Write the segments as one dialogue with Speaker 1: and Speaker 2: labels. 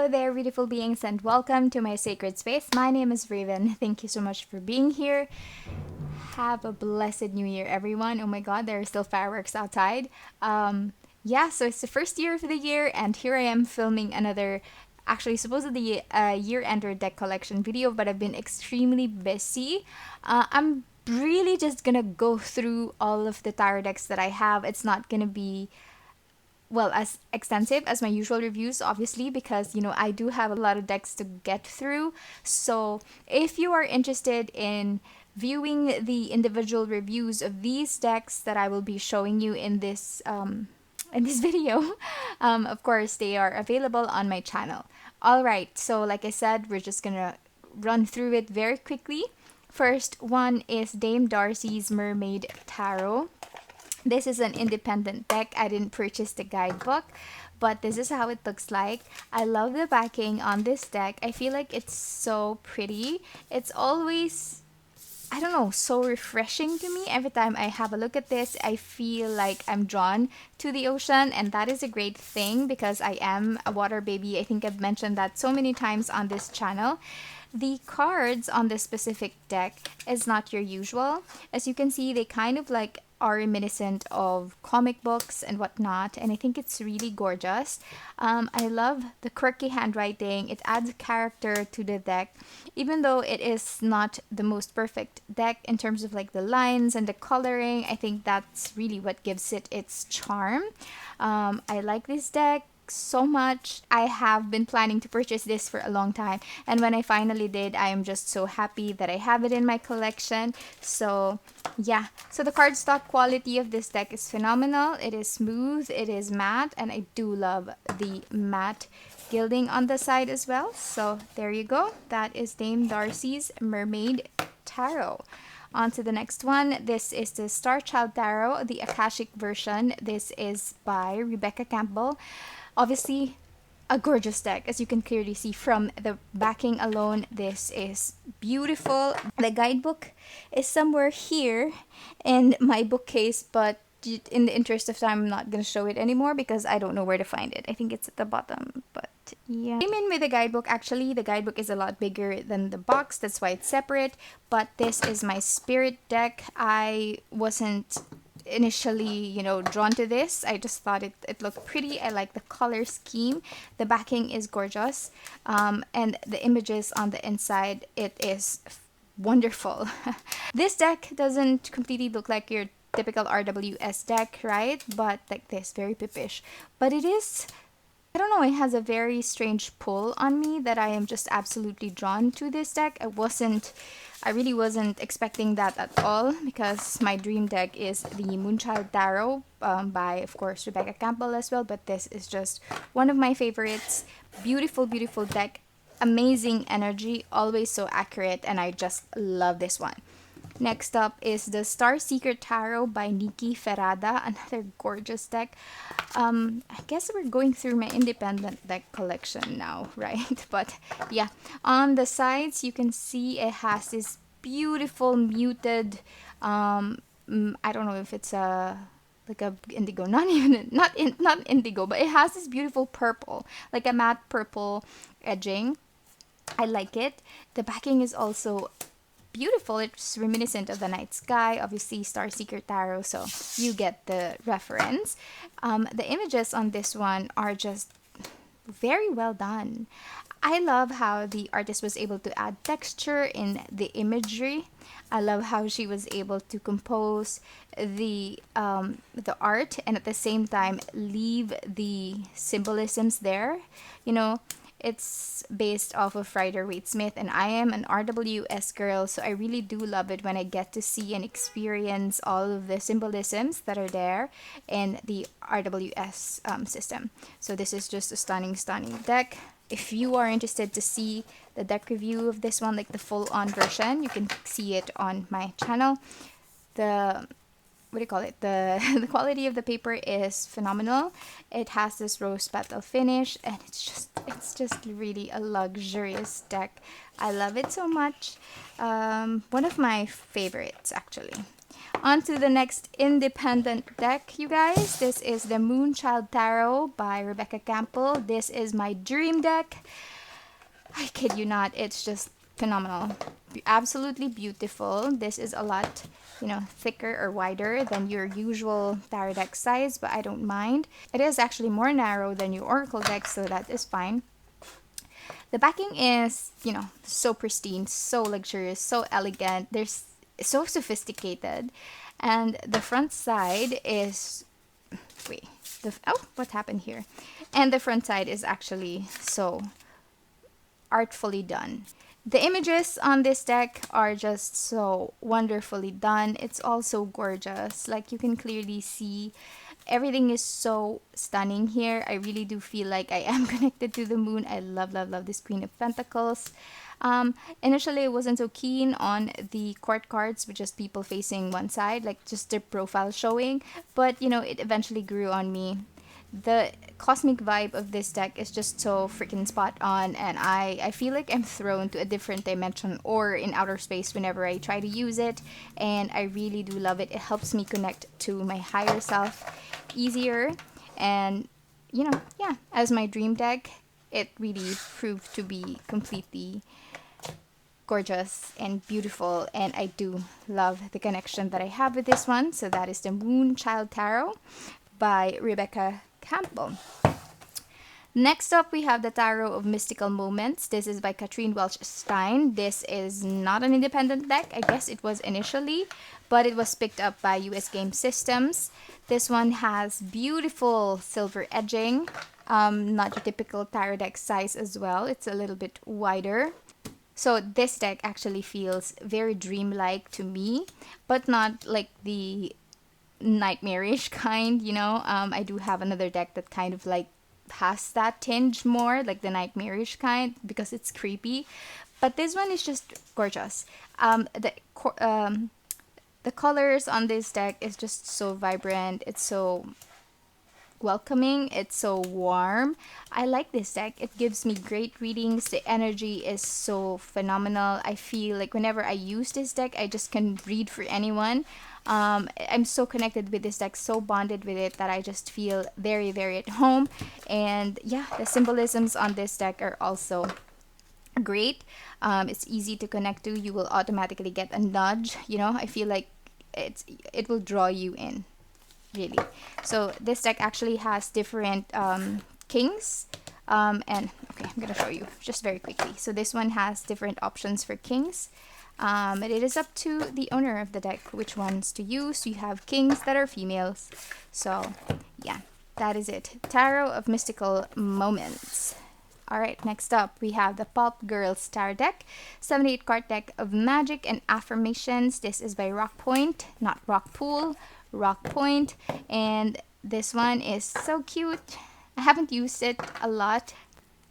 Speaker 1: Hello there, beautiful beings, and welcome to my sacred space. My name is Raven. Thank you so much for being here. Have a blessed new year, everyone. Oh my god, there are still fireworks outside. Yeah, so it's the first year of the year, and here I am filming another, actually, supposedly year-ender deck collection video, but I've been extremely busy. I'm really just gonna go through all of the tarot decks that I have. It's not gonna be as extensive as my usual reviews, obviously, because I do have a lot of decks to get through. So if you are interested in viewing the individual reviews of these decks that I will be showing you in this video, of course they are available on my channel. All right, so like I said, we're just gonna run through it very quickly. First one is Dame Darcy's Mermaid Tarot. This is an independent deck. I didn't purchase the guidebook, but this is how it looks like. I love the backing on this deck. I feel like it's so pretty. It's always, I don't know, so refreshing to me. Every time I have a look at this, I feel like I'm drawn to the ocean, and that is a great thing because I am a water baby. I think I've mentioned that so many times on this channel. The cards on this specific deck is not your usual. As you can see, they kind of like are reminiscent of comic books and whatnot, and I think it's really gorgeous. I love the quirky handwriting. It adds character to the deck, even though it is not the most perfect deck in terms of like the lines and the coloring. I think that's really what gives it its charm. I like this deck so much. I have been planning to purchase this for a long time, and when I finally did, I am just so happy that I have it in my collection. So yeah, so the cardstock quality of this deck is phenomenal. It is smooth, it is matte, and I do love the matte gilding on the side as well. So there you go, that is Dame Darcy's Mermaid Tarot. On to the next one. This is the Starchild Tarot, the Akashic version. This is by Rebecca Campbell. Obviously, a gorgeous deck, as you can clearly see from the backing alone. This is beautiful. The guidebook is somewhere here in my bookcase, but in the interest of time, I'm not going to show it anymore because I don't know where to find it. I think it's at the bottom, but yeah. Came in with the guidebook. Actually, the guidebook is a lot bigger than the box. That's why it's separate, but this is my spirit deck. I wasn't initially drawn to this. I just thought it looked pretty. I like the color scheme. The backing is gorgeous, and the images on the inside, it is wonderful. This deck doesn't completely look like your typical RWS deck, right? But like this, very pippish, but it is, I don't know, it has a very strange pull on me that I am just absolutely drawn to this deck. I really wasn't expecting that at all, because my dream deck is the Moonchild Tarot by, of course, Rebecca Campbell as well, but this is just one of my favorites. Beautiful, beautiful deck. Amazing energy, always so accurate, and I just love this one. Next up is the Starseeker Tarot by Nikki Ferrada, another gorgeous deck. I guess we're going through my independent deck collection now, right? But yeah, on the sides you can see it has this beautiful muted, I don't know if it's like a indigo, not indigo, but it has this beautiful purple, like a matte purple edging. I like it. The backing is also beautiful. It's reminiscent of the night sky, obviously Starseeker Tarot, so you get the reference. The images on this one are just very well done. I love how the artist was able to add texture in the imagery. I love how she was able to compose the art and at the same time leave the symbolisms there. It's based off of Rider-Waite Smith, and I am an RWS girl, so I really do love it when I get to see and experience all of the symbolisms that are there in the RWS system. So this is just a stunning, stunning deck. If you are interested to see the deck review of this one, like the full-on version, you can see it on my channel. The the quality of the paper is phenomenal. It has this rose petal finish, and it's just really a luxurious deck. I love it so much. One of my favorites, actually. On to the next independent deck, you guys. This is the Moonchild Tarot by Rebecca Campbell. This is my dream deck. I kid you not, it's just phenomenal. Absolutely beautiful. This is a lot, thicker or wider than your usual tarot deck size, but I don't mind. It is actually more narrow than your Oracle deck, so that is fine. The backing is, so pristine, so luxurious, so elegant. There's so sophisticated. And the front side is, what happened here? And the front side is actually so artfully done. The images on this deck are just so wonderfully done. It's also gorgeous. Like, you can clearly see everything is so stunning here. I really do feel like I am connected to the moon. I love, love, love this Queen of Pentacles. Initially, I wasn't so keen on the court cards with just people facing one side, like just their profile showing. But, it eventually grew on me. The cosmic vibe of this deck is just so freaking spot on, and I feel like I'm thrown to a different dimension or in outer space whenever I try to use it, and I really do love it. It helps me connect to my higher self easier, and as my dream deck, it really proved to be completely gorgeous and beautiful, and I do love the connection that I have with this one. So that is the Moonchild Tarot by Rebecca Campbell. Next up, we have the Tarot of Mystical Moments. This is by Katrine Welch Stein. This is not an independent deck. I guess it was initially, but it was picked up by US Game Systems. This one has beautiful silver edging, not your typical tarot deck size as well. It's a little bit wider. So this deck actually feels very dreamlike to me, but not like the nightmarish kind, I do have another deck that kind of like has that tinge more, like the nightmarish kind, because it's creepy. But this one is just gorgeous. The colors on this deck is just so vibrant. It's so welcoming. It's so warm. I like this deck. It gives me great readings. The energy is so phenomenal. I feel like whenever I use this deck, I just can read for anyone. I'm so connected with this deck, so bonded with it, that I just feel very, very at home. And yeah, the symbolisms on this deck are also great. It's easy to connect to. You will automatically get a nudge. I feel like it will draw you in, really. So this deck actually has different kings. And okay, I'm gonna show you just very quickly. So this one has different options for kings. It is up to the owner of the deck which ones to use. You have kings that are females. So yeah, that is it. Tarot of Mystical Moments. Alright, next up we have the Pulp Girls Tarot deck. 78 card deck of magic and affirmations. This is by Rock Point, not Rock Pool, Rock Point. And this one is so cute. I haven't used it a lot.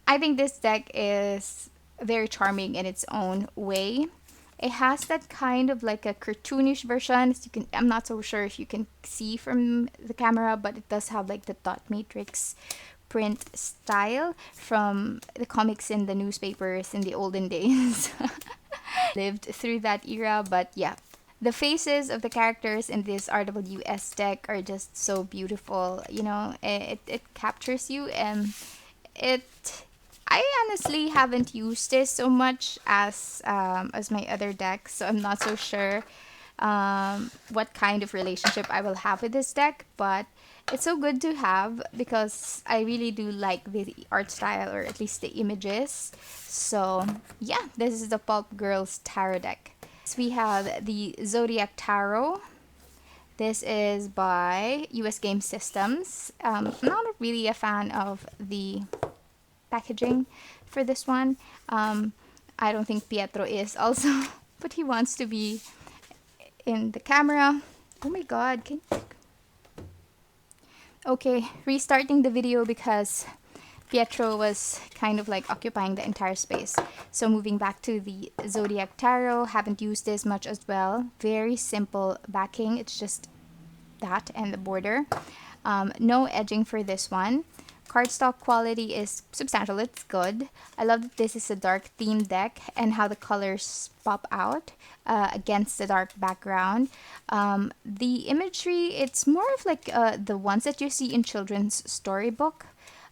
Speaker 1: I think this deck is very charming in its own way. It has that kind of like a cartoonish version. I'm not so sure if you can see from the camera, but it does have like the dot matrix print style from the comics in the newspapers in the olden days. Lived through that era, but yeah. The faces of the characters in this RWS deck are just so beautiful. It captures you, and I honestly haven't used this so much as my other decks, so I'm not so sure what kind of relationship I will have with this deck, but it's so good to have because I really do like the art style, or at least the images. So yeah, this is the Pulp Girls Tarot deck. So we have the Zodiac Tarot. This is by US Game Systems. I'm not really a fan of the packaging for this one. I don't think Pietro is also, but he wants to be in the camera. Oh my god, okay, restarting the video because Pietro was kind of like occupying the entire space. So moving back to the Zodiac Tarot, haven't used this much as well. Very simple backing, it's just that and the border. No edging for this one, Cardstock quality is substantial. It's good. I love that this is a dark theme deck and how the colors pop out against the dark background. The imagery, it's more of like the ones that you see in children's storybook.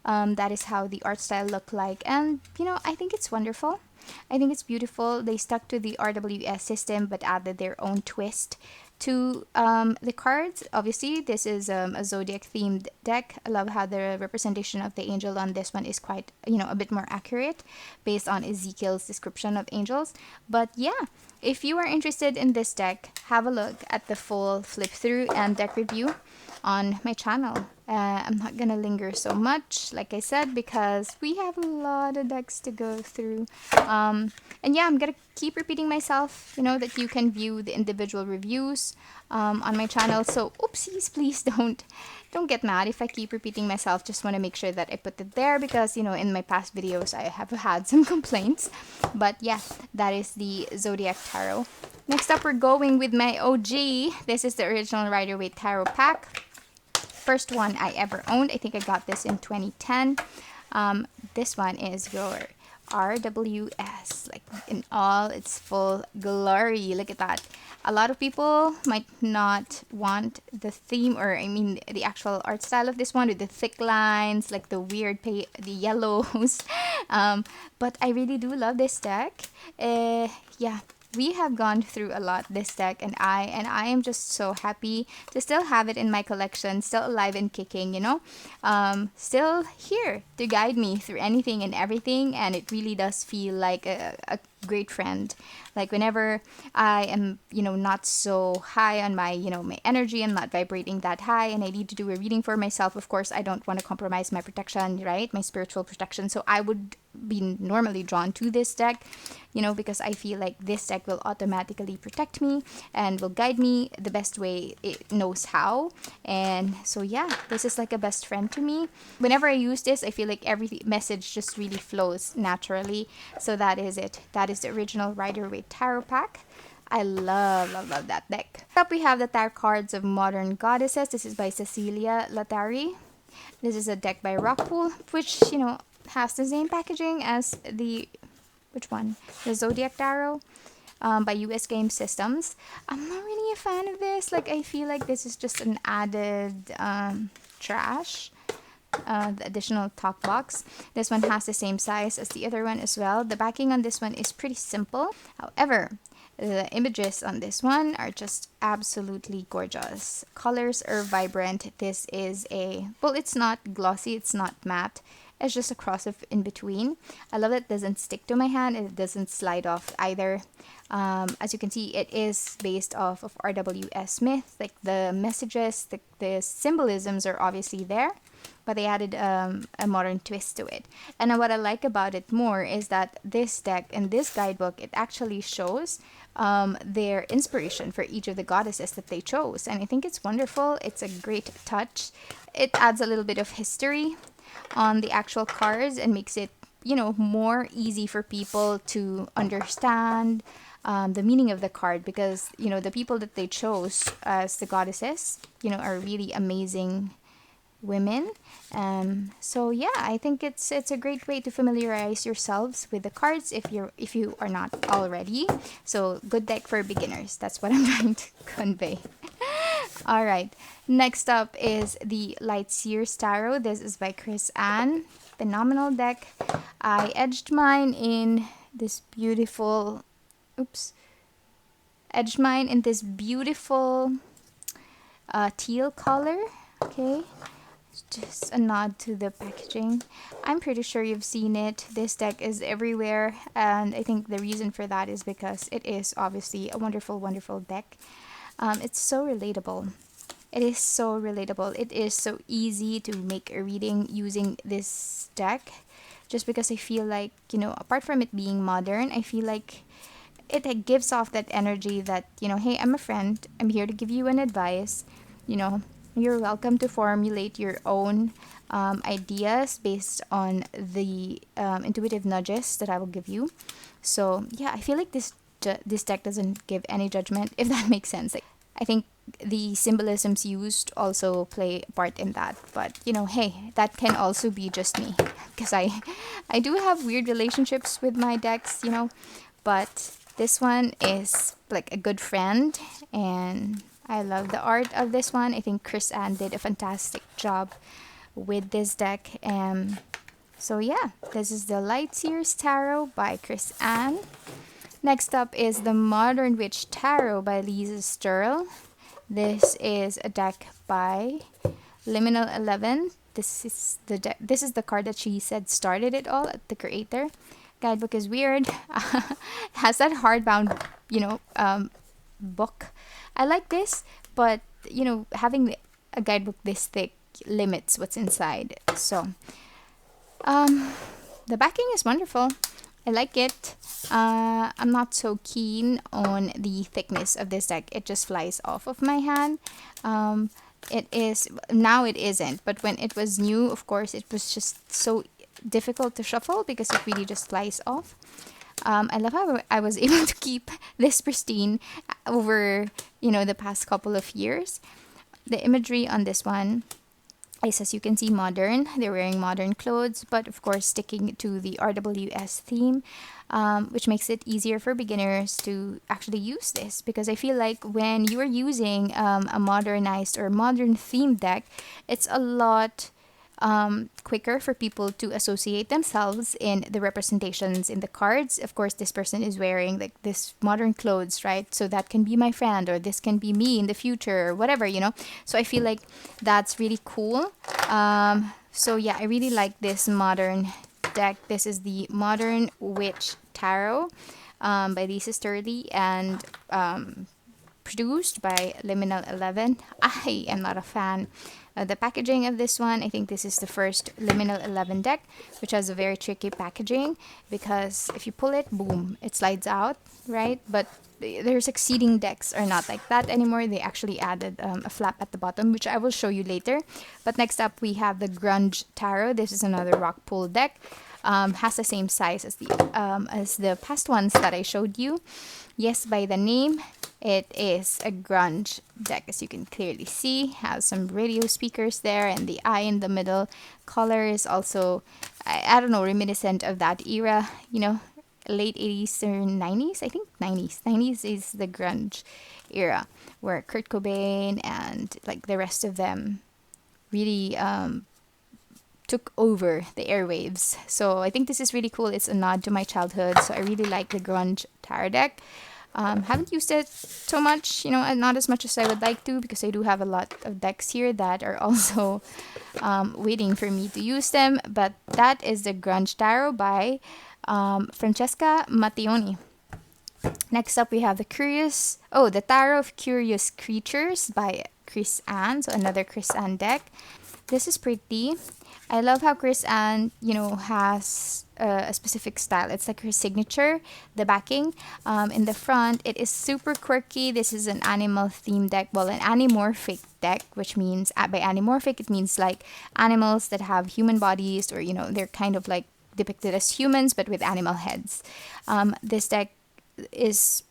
Speaker 1: That is how the art style look like. And, you know, I think it's wonderful. I think it's beautiful. They stuck to the RWS system but added their own twist to the cards. Obviously, this is a Zodiac themed deck. I love how the representation of the angel on this one is quite, you know, a bit more accurate based on Ezekiel's description of angels. But yeah, if you are interested in this deck, have a look at the full flip through and deck review on my channel. I'm not gonna linger so much, like I said, because we have a lot of decks to go through. And yeah, I'm gonna keep repeating myself, you know, that you can view the individual reviews on my channel. So oopsies, please don't get mad if I keep repeating myself. Just want to make sure that I put it there because, you know, in my past videos I have had some complaints. But yeah, that is the Zodiac Tarot. Next up, we're going with my OG. This is the original Rider-Waite Tarot pack. First one I ever owned. I think I got this in 2010. This one is your RWS, like in all its full glory. Look at that. A lot of people might not want the theme, or I mean the actual art style of this one with the thick lines, like the weird the yellows. But I really do love this deck. Yeah, we have gone through a lot this deck, and I am just so happy to still have it in my collection, still alive and kicking, you know, still here to guide me through anything and everything. And it really does feel like a great friend. Like whenever I am, you know, not so high on my, you know, my energy, I'm not vibrating that high, and I need to do a reading for myself. Of course, I don't want to compromise my protection, right? My spiritual protection. So I would be normally drawn to this deck, you know, because I feel like this deck will automatically protect me and will guide me the best way it knows how. And so yeah, this is like a best friend to me. Whenever I use this, I feel like every message just really flows naturally. So that is it. That is the original Rider-Waite Tarot pack. I love that deck. Up we have the Tarot Cards of Modern Goddesses. This is by Cecilia Latari. This is a deck by Rockpool, which, you know, has the same packaging as the, which one? The Zodiac Tarot by US Game Systems. I'm not really a fan of this. Like, I feel like this is just an added trash. The additional talk box. This one has the same size as the other one as well. The backing on this one is pretty simple. However, the images on this one are just absolutely gorgeous. Colors are vibrant. This is a, well, it's not glossy, it's not matte. It's just a cross of in between. I love that it doesn't stick to my hand and it doesn't slide off either. As you can see, it is based off of RWS myth. Like the messages, the symbolisms are obviously there, but they added a modern twist to it. And what I like about it more is that this deck and this guidebook, it actually shows their inspiration for each of the goddesses that they chose. And I think it's wonderful. It's a great touch. It adds a little bit of history on the actual cards and makes it, you know, more easy for people to understand the meaning of the card, because, you know, the people that they chose as the goddesses, you know, are really amazing women. So yeah, I think it's a great way to familiarize yourselves with the cards if you are not already. So good deck for beginners. That's what I'm trying to convey. All right. Next up is the Lightseers Tarot. This is by Chris Ann. Phenomenal deck. I edged mine in this beautiful, teal color. Okay. Just a nod to the packaging. I'm pretty sure you've seen it. This deck is everywhere, and I think the reason for that is because it is obviously a wonderful, wonderful deck. It's so relatable. It is so relatable. It is so easy to make a reading using this deck, just because I feel like, you know, apart from it being modern, I feel like it gives off that energy that, you know, hey, I'm a friend. I'm here to give you an advice. You know, you're welcome to formulate your own ideas based on the intuitive nudges that I will give you. So yeah, I feel like this deck doesn't give any judgment, if that makes sense. Like, I think the symbolisms used also play a part in that. But you know, hey, that can also be just me, because I do have weird relationships with my decks, you know. But this one is like a good friend, and I love the art of this one. I think Chris Ann did a fantastic job with this deck. So yeah, this is the Lightseers Tarot by Chris Ann. Next up is the Modern Witch Tarot by Lisa Sturl. This is a deck by Liminal 11. This is the card that she said started it all, the creator. Guidebook is weird. Has that hardbound, book. I like this, but having a guidebook this thick limits what's inside. So, the backing is wonderful. I like it. I'm not so keen on the thickness of this deck. It just flies off of my hand. It isn't, but when it was new, of course, it was just so difficult to shuffle because it really just flies off. I love how I was able to keep this pristine over, the past couple of years. The imagery on this one is, as you can see, modern. They're wearing modern clothes, but of course sticking to the RWS theme, which makes it easier for beginners to actually use this, because I feel like when you are using a modernized or modern theme deck, it's a lot quicker for people to associate themselves in the representations in the cards. Of course, this person is wearing like this modern clothes, right? So that can be my friend, or this can be me in the future, or whatever, So I feel like that's really cool. So yeah, I really like this modern deck. This is the Modern Witch Tarot by Lisa Sturley, and produced by Liminal 11. I am not a fan of the packaging of this one. I think this is the first Liminal 11 deck, which has a very tricky packaging, because if you pull it, boom, it slides out, right? But their succeeding decks are not like that anymore. They actually added a flap at the bottom, which I will show you later. But next up, we have the Grunge Tarot. This is another rock pull deck. Has the same size as the past ones that I showed you. Yes, by the name, it is a grunge deck, as you can clearly see. Has some radio speakers there, and the eye in the middle color is also, I don't know, reminiscent of that era, late 80s or 90s. I think 90s. 90s is the grunge era, where Kurt Cobain and like the rest of them really took over the airwaves. So I think this is really cool. It's a nod to my childhood. So I really like the Grunge Tarot deck. Haven't used it so much, not as much as I would like to, because I do have a lot of decks here that are also waiting for me to use them. But that is the Grunge Tarot by Francesca Mattioni. Next up, we have the Tarot of Curious Creatures by Chris Ann. So another Chris Ann deck. This is pretty. I love how Chris Ann, has a specific style. It's like her signature, the backing. In the front, it is super quirky. This is an animal theme deck. Well, an animorphic deck, which means, by animorphic, it means like animals that have human bodies, or, they're kind of like depicted as humans, but with animal heads. This deck is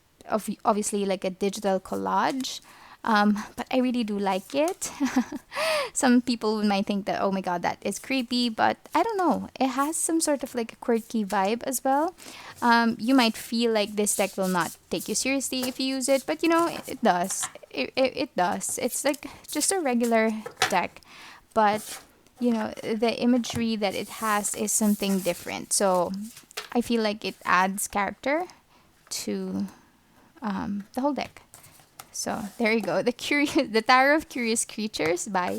Speaker 1: obviously like a digital collage. But I really do like it. Some people might think that, oh my god, that is creepy, but I don't know. It has some sort of like a quirky vibe as well. You might feel like this deck will not take you seriously if you use it, but it does. It does. It's like just a regular deck, but the imagery that it has is something different. So I feel like it adds character to the whole deck. So there you go, the Tarot of Curious Creatures by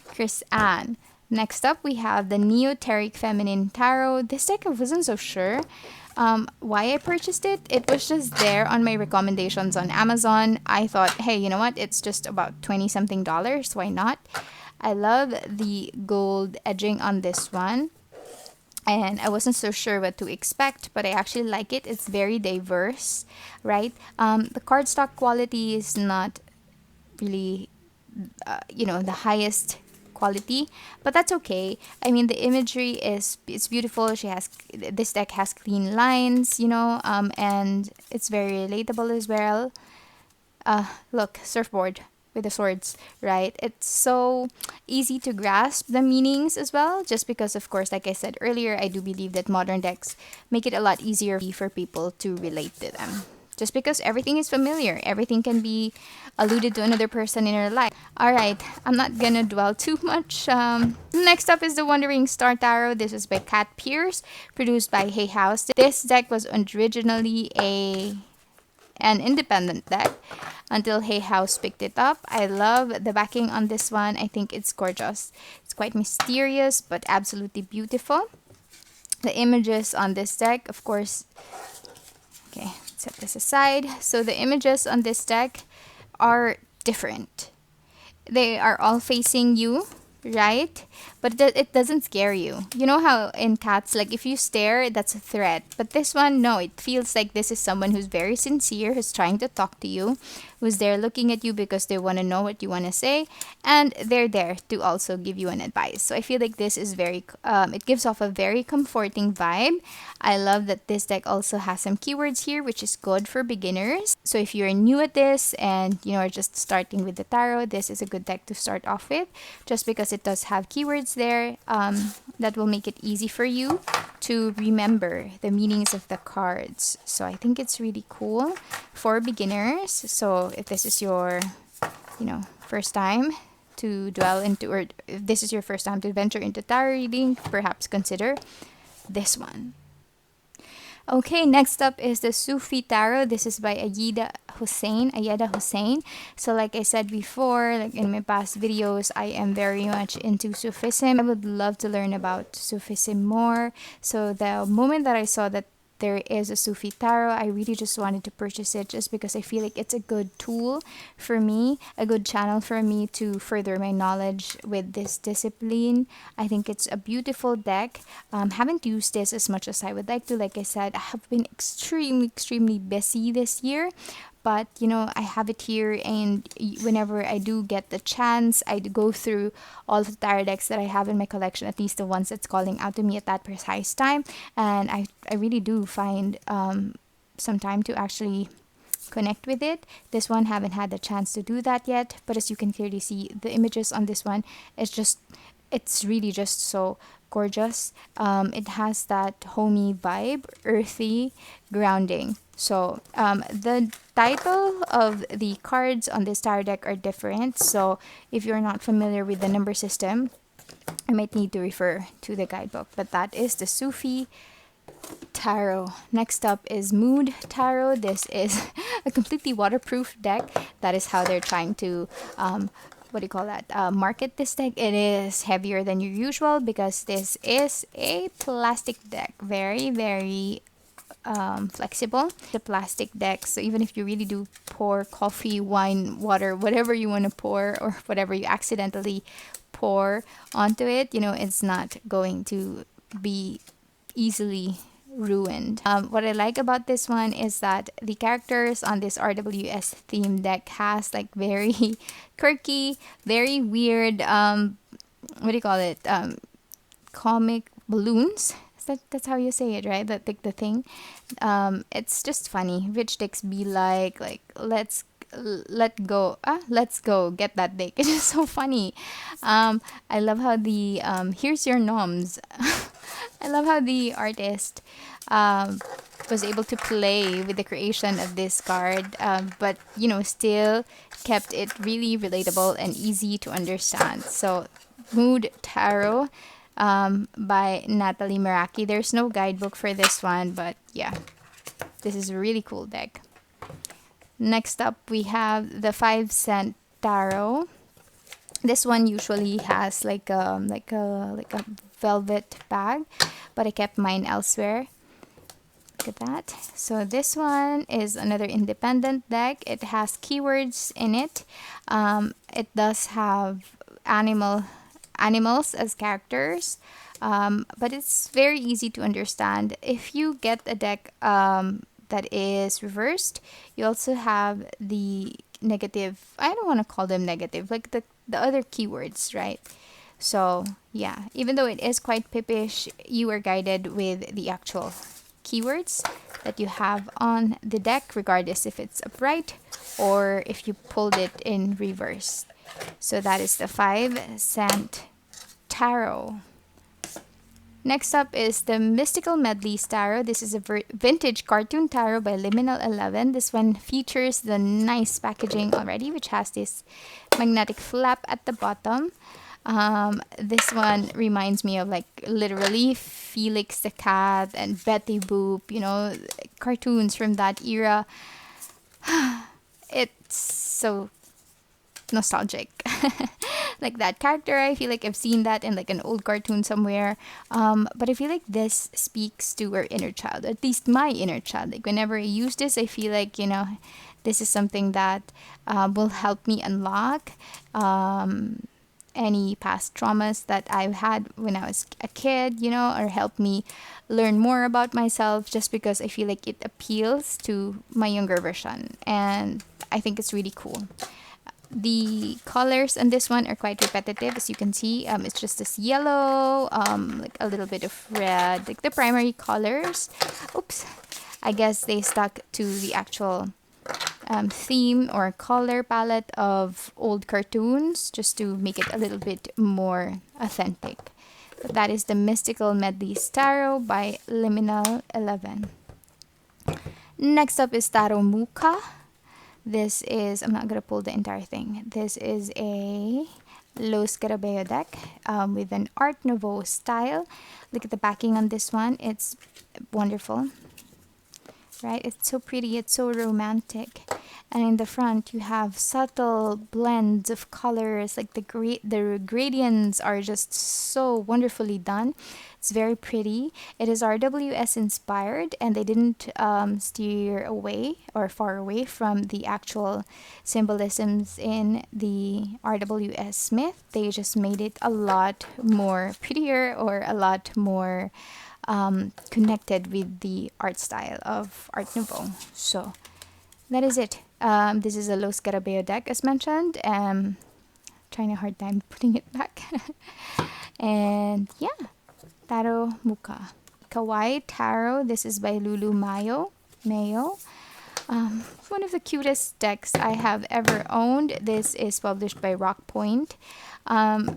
Speaker 1: Chris Ann. Next up, we have the Neoteric Feminine Tarot. This deck, I wasn't so sure why I purchased it. It was just there on my recommendations on Amazon. I thought, hey, you know what? It's just about $20-something. Why not? I love the gold edging on this one. And I wasn't so sure what to expect, but I actually like it. It's very diverse, right? The cardstock quality is not really, the highest quality, but that's okay. I mean, the imagery it's beautiful. This deck has clean lines, and it's very relatable as well. Look, surfboard. with the swords, right? It's so easy to grasp the meanings as well, just because, of course, like I said earlier, I do believe that modern decks make it a lot easier for people to relate to them. Just because everything is familiar, everything can be alluded to another person in your life. All right, I'm not gonna dwell too much. Next up is the Wandering Star Tarot. This is by Kat Pierce, produced by Hay House. This deck was originally an independent deck until Hay House picked it up. I love the backing on this one. I think it's gorgeous. It's quite mysterious but absolutely beautiful. The images on this deck, of course, okay, set this aside. So the images on this deck are different. They are all facing you, right? But it doesn't scare you. You know how in cats, like if you stare, that's a threat. But this one, no, it feels like this is someone who's very sincere, who's trying to talk to you, who's there looking at you because they want to know what you want to say, and they're there to also give you an advice. So I feel like this is it gives off a very comforting vibe. I love that this deck also has some keywords here, which is good for beginners. So if you're new at this and are just starting with the tarot, this is a good deck to start off with, just because it does have keywords there that will make it easy for you to remember the meanings of the cards. So I think it's really cool for beginners. So if this is your first time to dwell into, or if this is your first time to venture into tarot reading, perhaps consider this one. Okay, next up is the Sufi Tarot. This is by Ayeda Hussein. So like I said before, like in my past videos, I am very much into Sufism. I would love to learn about Sufism more. So the moment that I saw that there is a Sufi Tarot, I really just wanted to purchase it, just because I feel like it's a good tool for me, a good channel for me to further my knowledge with this discipline. I think it's a beautiful deck. Haven't used this as much as I would like to. Like I said, I have been extremely busy this year. But I have it here, and whenever I do get the chance, I go through all the tarot decks that I have in my collection, at least the ones that's calling out to me at that precise time. And I really do find some time to actually connect with it. This one, haven't had the chance to do that yet, but as you can clearly see, the images on this one, it's really just so gorgeous. It has that homey vibe, earthy, grounding. So the title of the cards on this tarot deck are different. So if you're not familiar with the number system, I might need to refer to the guidebook. But that is the Sufi Tarot. Next up is Mood Tarot. This is a completely waterproof deck. That is how they're trying to market this deck. It is heavier than your usual because this is a plastic deck. Very flexible. The plastic deck, so even if you really do pour coffee, wine, water, whatever you want to pour, or whatever you accidentally pour onto it, it's not going to be easily ruined. What I like about this one is that the characters on this RWS theme deck has like very quirky, very weird comic balloons. That's how you say it, right? That like the thing. It's just funny. Which decks be like let's go get that deck. It's just so funny. I love how the here's your noms. I love how the artist was able to play with the creation of this card, but still kept it really relatable and easy to understand. So Mood Tarot by Natalie Meraki. There's no guidebook for this one, but yeah, this is a really cool deck. Next up, we have the 5-cent tarot. This one usually has like a velvet bag, but I kept mine elsewhere. Look at that. So this one is another independent deck. It has keywords in it. It does have animals as characters, but it's very easy to understand. If you get a deck that is reversed, you also have the negative, I don't want to call them negative, like the other keywords, right? So yeah, even though it is quite pippish, you are guided with the actual keywords that you have on the deck, regardless if it's upright or if you pulled it in reverse. So that is the 5-cent tarot. Next up is the Mystical Medley Tarot. This is a vintage cartoon tarot by Liminal 11. This one features the nice packaging already, which has this magnetic flap at the bottom. This one reminds me of like literally Felix the Cat and Betty Boop, you know, cartoons from that era. It's so nostalgic. Like that character, I feel like I've seen that in like an old cartoon somewhere. But I feel like this speaks to our inner child, at least my inner child. Like whenever I use this, I feel like, you know, this is something that will help me unlock any past traumas that I've had when I was a kid, you know, or help me learn more about myself, just because I feel like it appeals to my younger version. And I think it's really cool. The colors on this one are quite repetitive, as you can see. It's just this yellow, like a little bit of red, like the primary colors. Oops, I guess they stuck to the actual theme or color palette of old cartoons just to make it a little bit more authentic. But that is the Mystical Medley Tarot by Liminal 11. Next up is Tarot Muka. This is, I'm not going to pull the entire thing. This is a Los Scarabeo deck with an Art Nouveau style. Look at the backing on this one. It's wonderful, right? It's so pretty. It's so romantic. And in the front, you have subtle blends of colors. Like the gradients are just so wonderfully done. It's very pretty. It is RWS inspired, and they didn't steer away or far away from the actual symbolisms in the RWS myth. They just made it a lot more prettier, or a lot more connected with the art style of Art Nouveau. So that is it. This is a Los Scarabeo deck, as mentioned. Trying a hard time putting it back. And yeah. Tarot Muka. Kawaii Tarot. This is by Lulu Mayo. One of the cutest decks I have ever owned. This is published by Rock Point.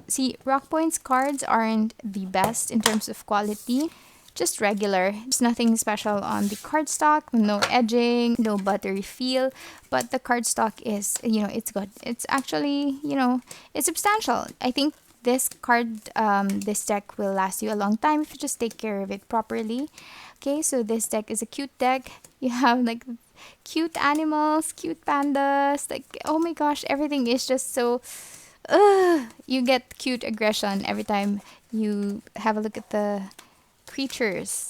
Speaker 1: See, Rock Point's cards aren't the best in terms of quality. Just regular. There's nothing special on the cardstock. No edging, no buttery feel. But the cardstock is, you know, it's good. It's actually, you know, it's substantial. I think this this deck will last you a long time if you just take care of it properly. Okay, so this deck is a cute deck. You have like cute animals, cute pandas. Like, oh my gosh, everything is just so... you get cute aggression every time you have a look at the creatures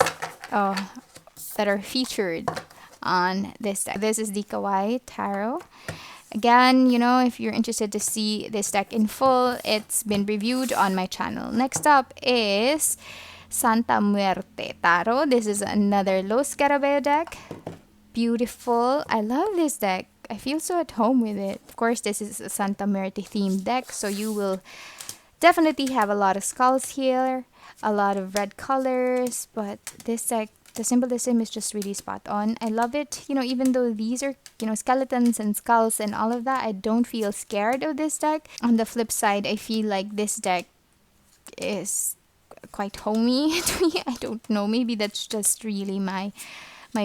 Speaker 1: that are featured on this deck. This is the Kawaii Tarot. Again, you know, if you're interested to see this deck in full, it's been reviewed on my channel. Next up is Santa Muerte Tarot. This is another Los Scarabeo deck. Beautiful. I love this deck. I feel so at home with it. Of course, this is a Santa Muerte themed deck, so you will definitely have a lot of skulls here, a lot of red colors, but this deck, the symbolism is just really spot on. I love it. You know, even though these are, you know, skeletons and skulls and all of that, I don't feel scared of this deck. On the flip side, I feel like this deck is quite homey to me. I don't know. Maybe that's just really my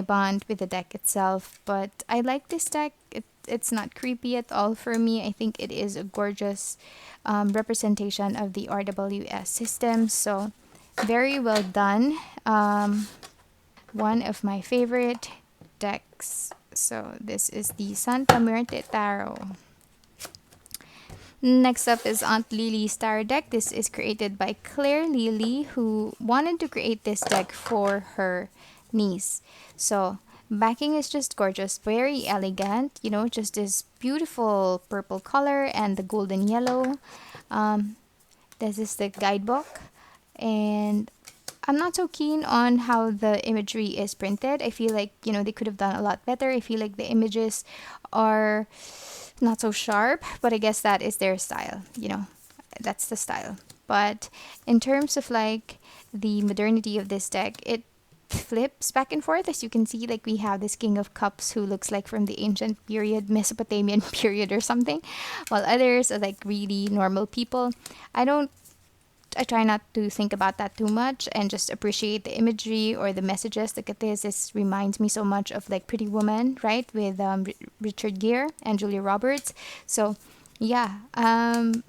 Speaker 1: bond with the deck itself. But I like this deck. It's not creepy at all for me. I think it is a gorgeous representation of the RWS system. So very well done. One of my favorite decks. So this is the Santa Muerte Tarot. Next up is Aunt Lily's Tarot deck. This is created by Claire Lily, who wanted to create this deck for her niece. So backing is just gorgeous, very elegant, you know, just this beautiful purple color and the golden yellow. This is the guidebook, and I'm not so keen on how the imagery is printed. I feel like, you know, they could have done a lot better. I feel like the images are not so sharp, but I guess that is their style, you know, that's the style. But in terms of like the modernity of this deck, flips back and forth. As you can see, like we have this King of Cups who looks like from the ancient period, Mesopotamian period or something, while others are like really normal people. I try not to think about that too much and just appreciate the imagery or the messages. Look at this. This reminds me so much of like Pretty Woman, right? With Richard Gere and Julia Roberts. So, yeah.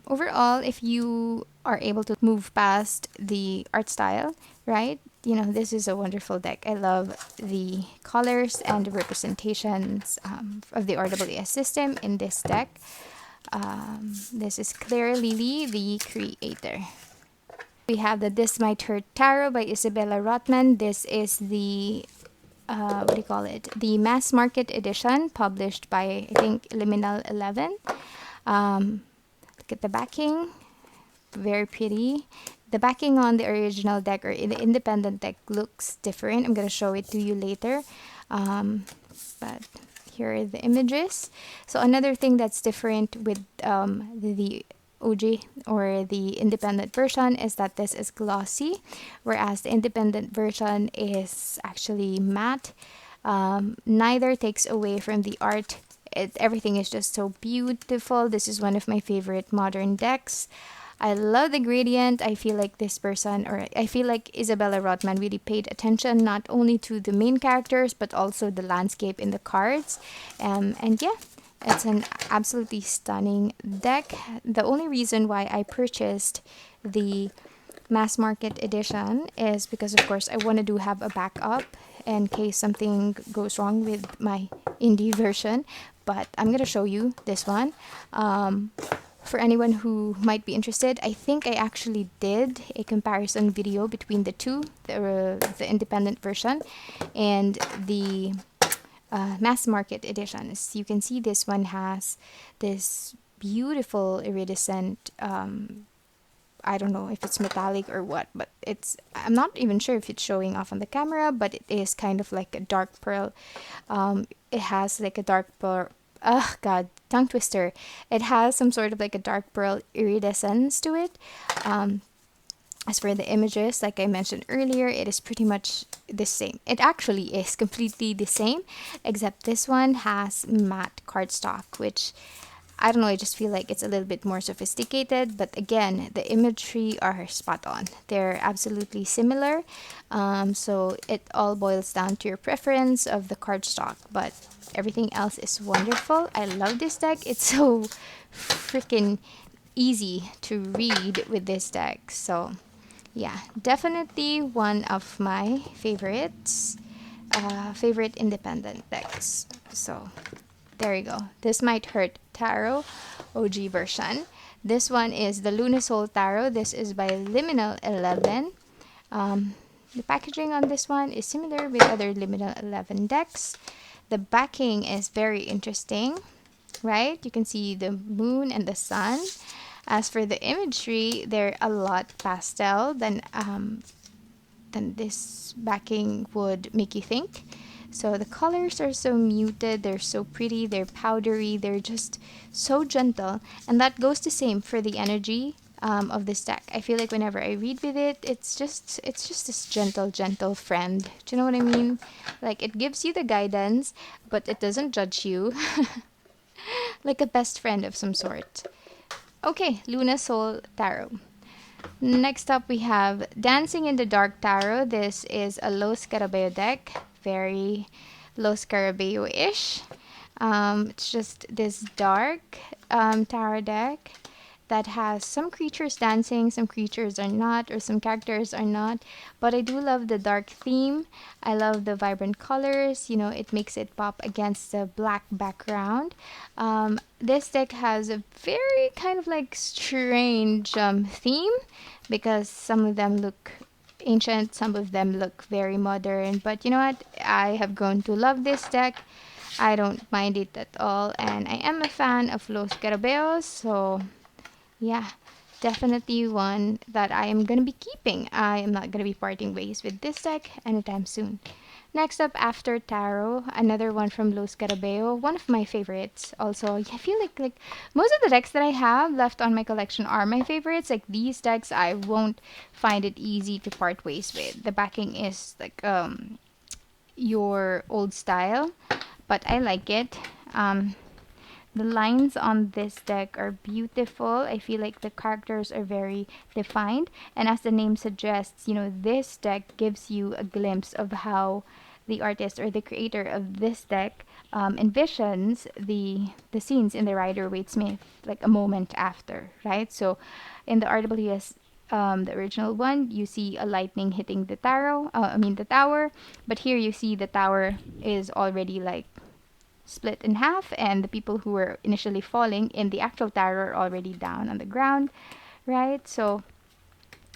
Speaker 1: Overall, if you are able to move past the art style, right? This is a wonderful deck. I love the colors and the representations of the RWS system in this deck. This is Claire Lilly, the creator. We have the This Might Hurt Tarot by Isabella Rotman. This is the, what do you call it? The mass market edition published by, I think, Liminal 11. Look at the backing. Very pretty. The backing on the original deck or in the independent deck looks different. I'm going to show it to you later. But here are the images. So another thing that's different with the OG or the independent version is that this is glossy, whereas the independent version is actually matte. Neither takes away from the art. Everything is just so beautiful. This is one of my favorite modern decks. I love the gradient. I feel like this person, or I feel like Isabella Rotman really paid attention not only to the main characters but also the landscape in the cards. And yeah, it's an absolutely stunning deck. The only reason why I purchased the mass market edition is because, of course, I want to have a backup in case something goes wrong with my indie version. But I'm going to show you this one. For anyone who might be interested, I think I actually did a comparison video between the two, the independent version and the mass market edition. As you can see, this one has this beautiful iridescent, I don't know if it's metallic or what, but I'm not even sure if it's showing off on the camera, but it is kind of like a dark pearl. It has like a dark pearl, oh god, tongue twister. It has some sort of like a dark pearl iridescence to it. As for the images, like I mentioned earlier, it is pretty much the same. It actually is completely the same, except this one has matte cardstock, which I don't know, I just feel like it's a little bit more sophisticated. But again, the imagery are spot on. They're absolutely similar. So it all boils down to your preference of the cardstock, but everything else is wonderful. I love this deck. It's so freaking easy to read with this deck. So yeah, definitely one of my favorites, favorite independent decks. So there you go. This Might Hurt Tarot OG version. This one is the Lunasol Tarot. This is by Liminal 11. The packaging on this one is similar with other Liminal 11 decks. The backing is very interesting, right? You can see the moon and the sun. As for the imagery, they're a lot pastel than this backing would make you think. So the colors are so muted, they're so pretty, they're powdery, they're just so gentle. And that goes the same for the energy of this deck. I feel like whenever I read with it, it's just this gentle friend. Do you know what I mean? Like, it gives you the guidance, but it doesn't judge you. Like a best friend of some sort. Okay, Luna Soul Tarot. Next up, we have Dancing in the Dark Tarot. This is a Los Carabeo deck. Very Los Carabeo-ish. It's just this dark tarot deck that has some creatures dancing, some creatures are not, or some characters are not. But I do love the dark theme. I love the vibrant colors. It makes it pop against the black background. This deck has a very kind of like strange theme, because some of them look ancient, some of them look very modern. But you know what? I have grown to love this deck. I don't mind it at all, and I am a fan of Los Carabeos, so yeah, definitely one that I am going to be keeping. I am not going to be parting ways with this deck anytime soon. Next up, After Tarot, another one from Los Carabeo, one of my favorites. Also, I feel like most of the decks that I have left on my collection are my favorites. Like these decks, I won't find it easy to part ways with. The backing is like your old style, but I like it. The lines on this deck are beautiful. I feel like the characters are very defined. And as the name suggests, this deck gives you a glimpse of how the artist or the creator of this deck envisions the scenes in the Rider Waite Smith like a moment after, right? So in the RWS, the original one, you see a lightning hitting the the tower, but here you see the tower is already like split in half, and the people who were initially falling in the actual tower are already down on the ground, right? So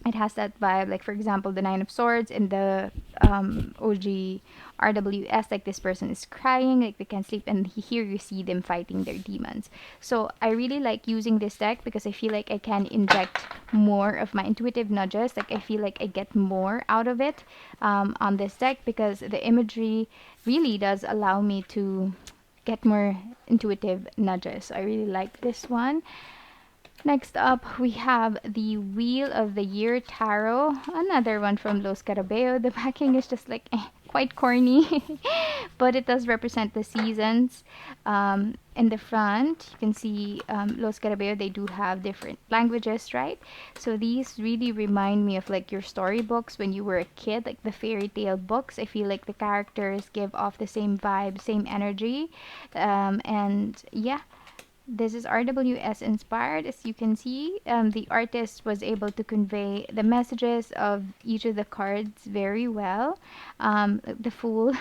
Speaker 1: it has that vibe. Like, for example, the Nine of Swords in the OG RWS, like this person is crying, like they can't sleep, and here you see them fighting their demons. So I really like using this deck because I feel like I can inject more of my intuitive nudges. Like, I feel like I get more out of it on this deck because the imagery really does allow me to get more intuitive nudges. So I really like this one. Next up, we have the Wheel of the Year Tarot, another one from Los Carabeo. The backing is just like quite corny, but it does represent the seasons. In the front, you can see Los Carabeo, they do have different languages, right? So these really remind me of like your storybooks when you were a kid, like the fairy tale books. I feel like the characters give off the same vibe, same energy. And yeah, this is RWS inspired. As you can see, the artist was able to convey the messages of each of the cards very well. The Fool.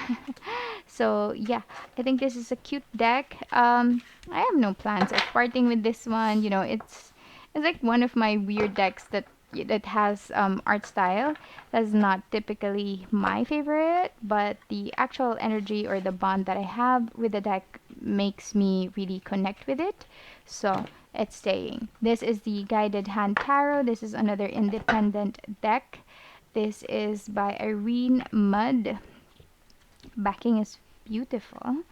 Speaker 1: So yeah, I think this is a cute deck. I have no plans of parting with this one. It's like one of my weird decks that has art style that's not typically my favorite, but the actual energy or the bond that I have with the deck makes me really connect with it. So it's staying. This is the Guided Hand Tarot. This is another independent deck. This is by Irene Mudd. Backing is beautiful.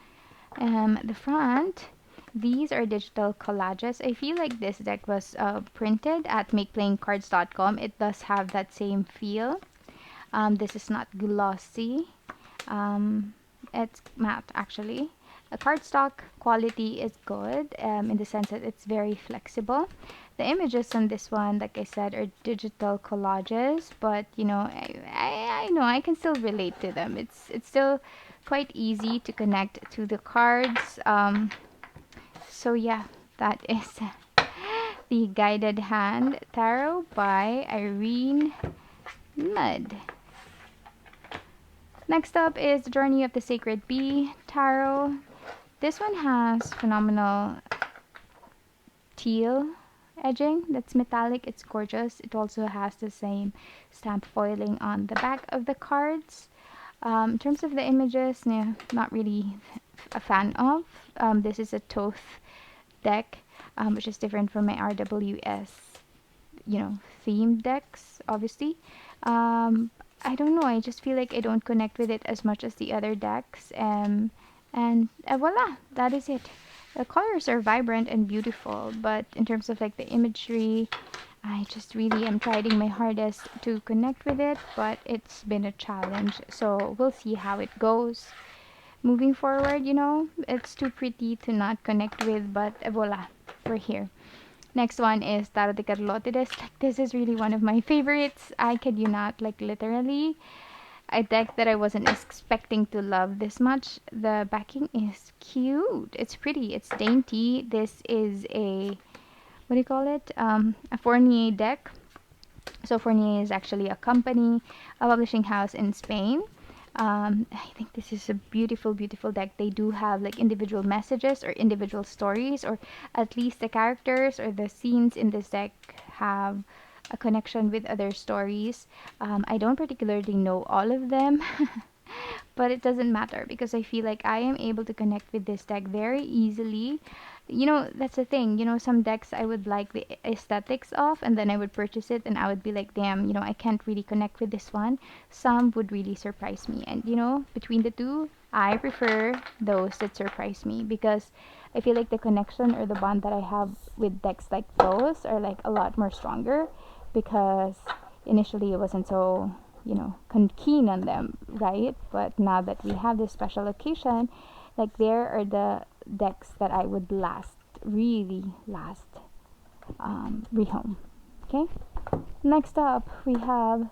Speaker 1: The front, these are digital collages. I feel like this deck was printed at makeplayingcards.com. It does have that same feel. This is not glossy. It's matte actually. The cardstock quality is good in the sense that it's very flexible. The images on this one, like I said, are digital collages, but I know I can still relate to them. It's still quite easy to connect to the cards. So yeah, that is the Guided Hand Tarot by Irene Mudd. Next up is the Journey of the Sacred Bee Tarot. This one has phenomenal teal edging that's metallic. It's gorgeous. It also has the same stamp foiling on the back of the cards. In terms of the images, not really a fan of. This is a Toth deck, which is different from my RWS, themed decks, obviously. I don't know. I just feel like I don't connect with it as much as the other decks. And voila, that is it. The colors are vibrant and beautiful, but in terms of like the imagery, I just really am trying my hardest to connect with it, but it's been a challenge. So we'll see how it goes. Moving forward, it's too pretty to not connect with, but voila, we're here. Next one is Tarot de Carlotides. Like, this is really one of my favorites. I kid you not, like literally a deck that I wasn't expecting to love this much. The backing is cute. It's pretty. It's dainty. This is what do you call it? A Fournier deck. So Fournier is actually a company, a publishing house in Spain. I think this is a beautiful, beautiful deck. They do have like individual messages or individual stories, or at least the characters or the scenes in this deck have a connection with other stories. I don't particularly know all of them, But it doesn't matter because I feel like I am able to connect with this deck very easily. You know, that's the thing. You know, some decks I would like the aesthetics of, and then I would purchase it, and I would be like, damn, you know, I can't really connect with this one. Some would really surprise me. And, you know, between the two, I prefer those that surprise me because I feel like the connection or the bond that I have with decks like those are like a lot more stronger because initially it wasn't so, you know, keen on them, right? But now that we have this special occasion, like there are the decks that I would really last rehome. Okay, next up we have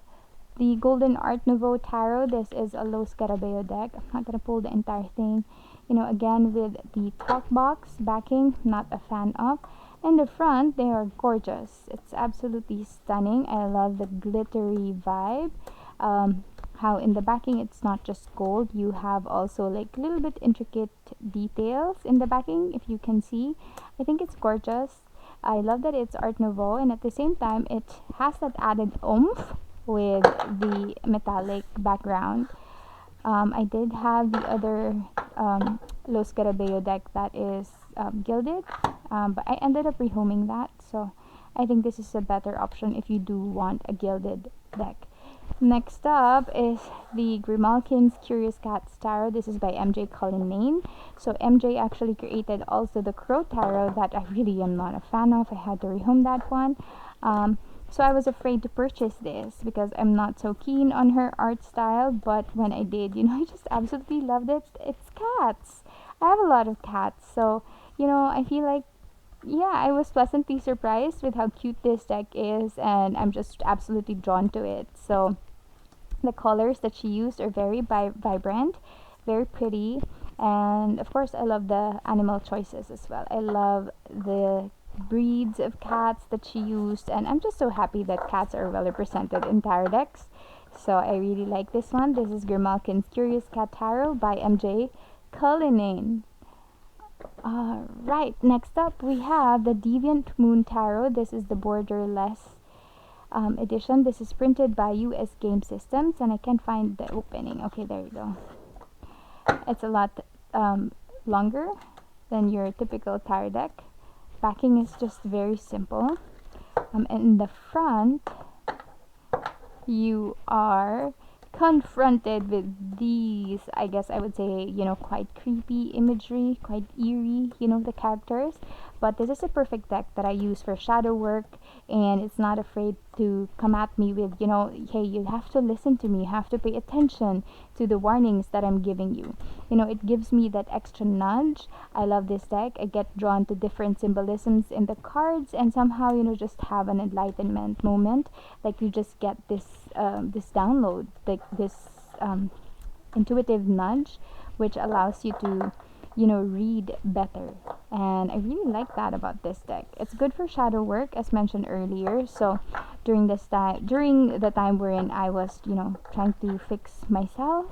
Speaker 1: the Golden Art Nouveau Tarot. This is a Los Scarabeo deck. I'm not gonna pull the entire thing. You know, again with the talk box backing, not a fan of. In the front, they are gorgeous. It's absolutely stunning. I love the glittery vibe. How in the backing it's not just gold, you have also like a little bit intricate details in the backing, if you can see. I think it's gorgeous. I love that it's Art Nouveau, and at the same time it has that added oomph with the metallic background. I did have the other Los Scarabeo deck that is gilded, but I ended up rehoming that, so I think this is a better option if you do want a gilded deck. Next up is the Grimalkin's Curious Cat Tarot. This is by MJ Cullinane. So MJ actually created also the Crow Tarot that I really am not a fan of. I had to rehome that one. So I was afraid to purchase this because I'm not so keen on her art style, but when I did, you know, I just absolutely loved it. It's cats. I have a lot of cats, so, you know, I feel like, yeah, I was pleasantly surprised with how cute this deck is, and I'm just absolutely drawn to it. So the colors that she used are very vibrant, very pretty, and of course I love the animal choices as well. I love the breeds of cats that she used, and I'm just so happy that cats are well represented in tarot decks. So I really like this one. This is Grimalkin's Curious Cat Tarot by MJ Cullinane. Right, next up we have the Deviant Moon Tarot. This is the borderless edition. This is printed by US Game Systems, and I can't find the opening. Okay, there you go. It's a lot longer than your typical tarot deck. Backing is just very simple. And in the front, you are confronted with these, I guess I would say, you know, quite creepy imagery, quite eerie, you know, the characters. But this is a perfect deck that I use for shadow work, and it's not afraid to come at me with, you know, hey, you have to listen to me, you have to pay attention to the warnings that I'm giving you. You know, it gives me that extra nudge. I love this deck. I get drawn to different symbolisms in the cards, and somehow, you know, just have an enlightenment moment. Like you just get this this download, like this intuitive nudge, which allows you to, you know, read better. And I really like that about this deck. It's good for shadow work, as mentioned earlier. So during the time wherein I was, you know, trying to fix myself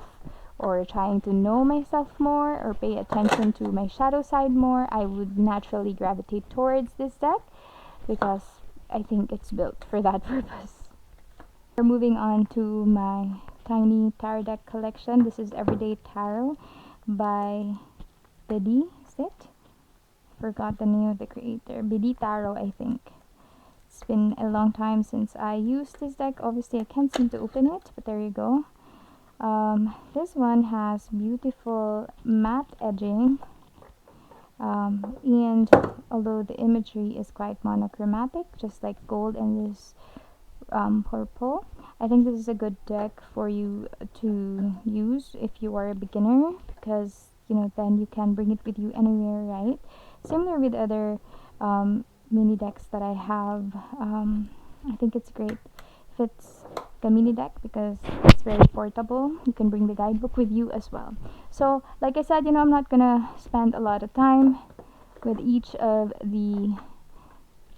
Speaker 1: or trying to know myself more or pay attention to my shadow side more, I would naturally gravitate towards this deck because I think it's built for that purpose. We're moving on to my tiny tarot deck collection. This is Everyday Tarot by Bedi, is it? Forgot the name of the creator. Bedi Tarot, I think. It's been a long time since I used this deck. Obviously, I can't seem to open it, but there you go. This one has beautiful matte edging, and although the imagery is quite monochromatic, just like gold and this purple, I think this is a good deck for you to use if you are a beginner, because, you know, then you can bring it with you anywhere, right? Similar with other mini decks that I have. I think it's great if it's the mini deck because it's very portable. You can bring the guidebook with you as well. So like I said, you know, I'm not gonna spend a lot of time with each of the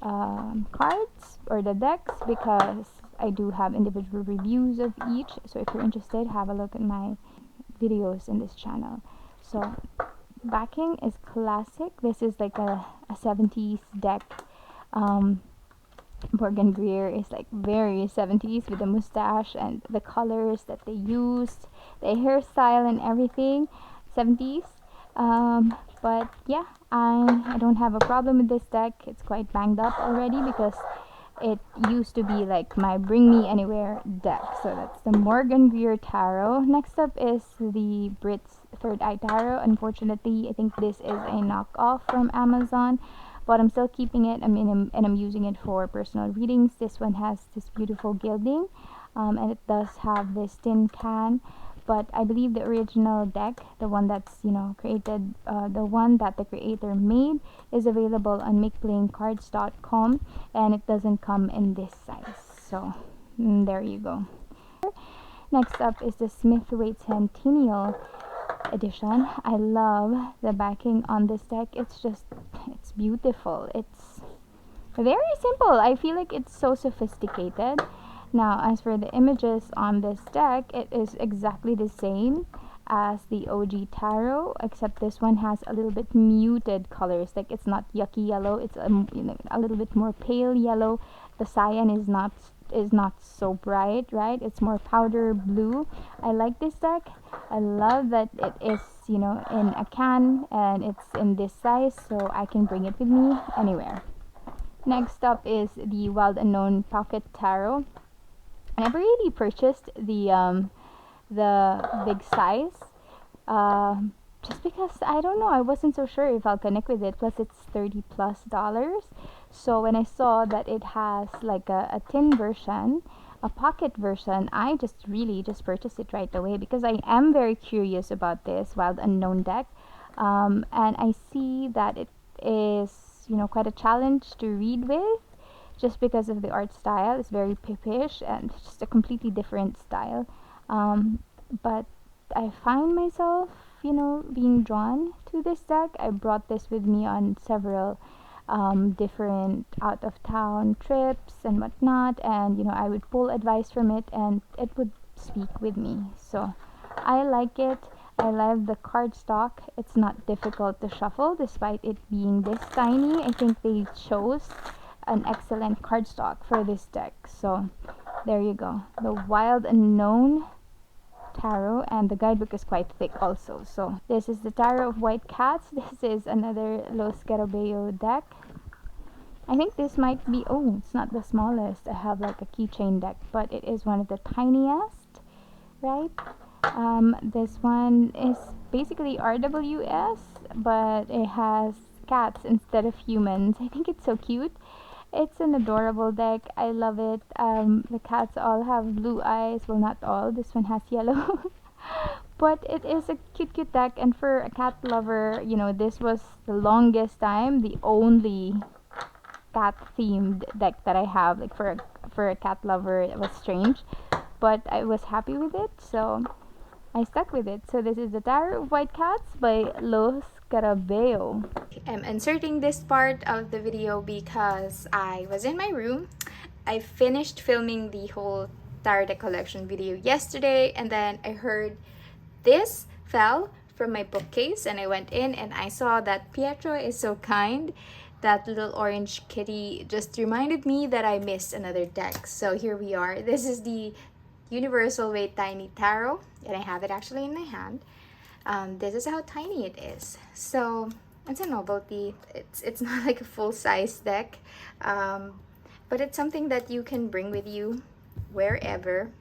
Speaker 1: cards or the decks because I do have individual reviews of each. So if you're interested, have a look at my videos in this channel. So backing is classic. This is like a 70s deck. Morgan Greer is like very 70s with the mustache and the colors that they used, the hairstyle and everything, 70s. But yeah, I don't have a problem with this deck. It's quite banged up already because it used to be like my Bring Me Anywhere deck. So that's the Morgan Greer Tarot. Next up is the Brit's Third Eye Tarot. Unfortunately, I think this is a knockoff from Amazon, but I'm still keeping it. I'm using it for personal readings. This one has this beautiful gilding, and it does have this tin can. But I believe the original deck, the one that's created, the one that the creator made, is available on makeplayingcards.com, and it doesn't come in this size. So there you go. Next up is the Smith Waite Centennial edition. I love the backing on this deck. It's beautiful. It's very simple. I feel like it's so sophisticated. Now, as for the images on this deck, it is exactly the same as the OG Tarot, except this one has a little bit muted colors. Like, it's not yucky yellow, it's a little bit more pale yellow. The cyan is not so bright, right? It's more powder blue. I like this deck. I love that it is in a can, and it's in this size, so I can bring it with me anywhere. Next up is the Wild Unknown Pocket Tarot. I never really purchased the big size, just because I don't know, I wasn't so sure if I'll connect with it. Plus, it's $30+. So when I saw that it has like a tin version, a pocket version, I just purchased it right away because I am very curious about this Wild Unknown deck, and I see that it is quite a challenge to read with, just because of the art style. It's very pippish and just a completely different style. But I find myself, being drawn to this deck. I brought this with me on several different out of town trips and whatnot, and I would pull advice from it and it would speak with me. So I like it. I love the cardstock. It's not difficult to shuffle despite it being this tiny. I think they chose an excellent cardstock for this deck. So there you go, the Wild Unknown Tarot, and the guidebook is quite thick also. So this is the Tarot of White Cats. This is another Los Scarabeo deck. I think this might be, oh, it's not the smallest. I have like a keychain deck, but it is one of the tiniest, right? This one is basically RWS, but it has cats instead of humans. I think it's so cute. It's an adorable deck. I love it. The cats all have blue eyes. Well, not all. This one has yellow. But it is a cute deck. And for a cat lover, this was the longest time the only cat themed deck that I have. Like for a cat lover, it was strange, but I was happy with it, so I stuck with it. So this is the Tarot of White Cats by Los Scarabeo. I'm inserting this part of the video because I was in my room. I finished filming the whole Tarot deck collection video yesterday, and then I heard this fell from my bookcase, and I went in and I saw that Pietro is so kind. That little orange kitty just reminded me that I missed another deck. So here we are. This is the Universal Waite Tiny Tarot, and I have it actually in my hand. This is how tiny it is. So it's a novelty. It's not like a full-size deck, but it's something that you can bring with you wherever,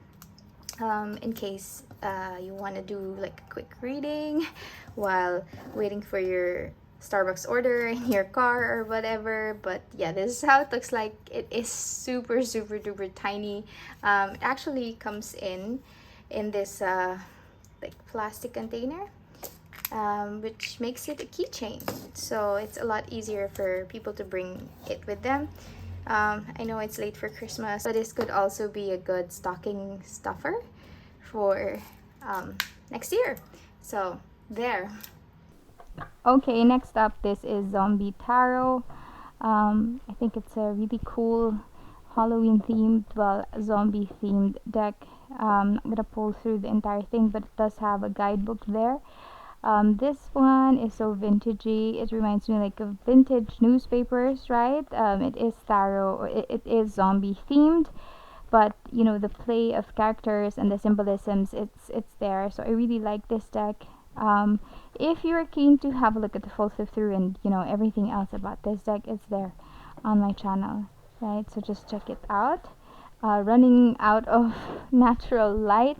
Speaker 1: in case you want to do like a quick reading while waiting for your Starbucks order in your car or whatever. But yeah, this is how it looks like. It is super duper tiny. It actually comes in this like plastic container, which makes it a keychain, so it's a lot easier for people to bring it with them. I know it's late for Christmas, but this could also be a good stocking stuffer for next year. So there. Okay, next up, this is Zombie Tarot. I think it's a really cool Halloween themed, well, zombie themed deck. I'm not gonna pull through the entire thing, but it does have a guidebook there. This one is so vintagey. It reminds me like of vintage newspapers, right? It is tarot. It is zombie themed, but you know the play of characters and the symbolisms. It's there. So I really like this deck. If you're keen to have a look at the full flip through and you know everything else about this deck, it's there on my channel, right? So just check it out. Running out of natural light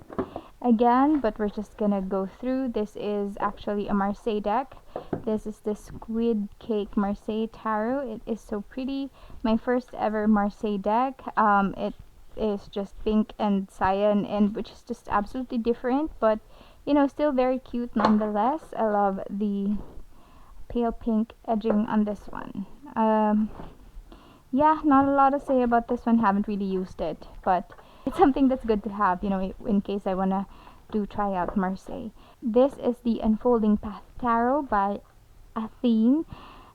Speaker 1: again, but we're just gonna go through. This is actually a Marseille deck. This is the Squid Cake Marseille Tarot. It is so pretty. My first ever Marseille deck. It is just pink and cyan, and which is just absolutely different, but you know still very cute nonetheless. I love the pale pink edging on this one. Yeah, not a lot to say about this one. Haven't really used it, but it's something that's good to have, you know, in case I wanna do try out Marseille. This is the Unfolding Path Tarot by Athene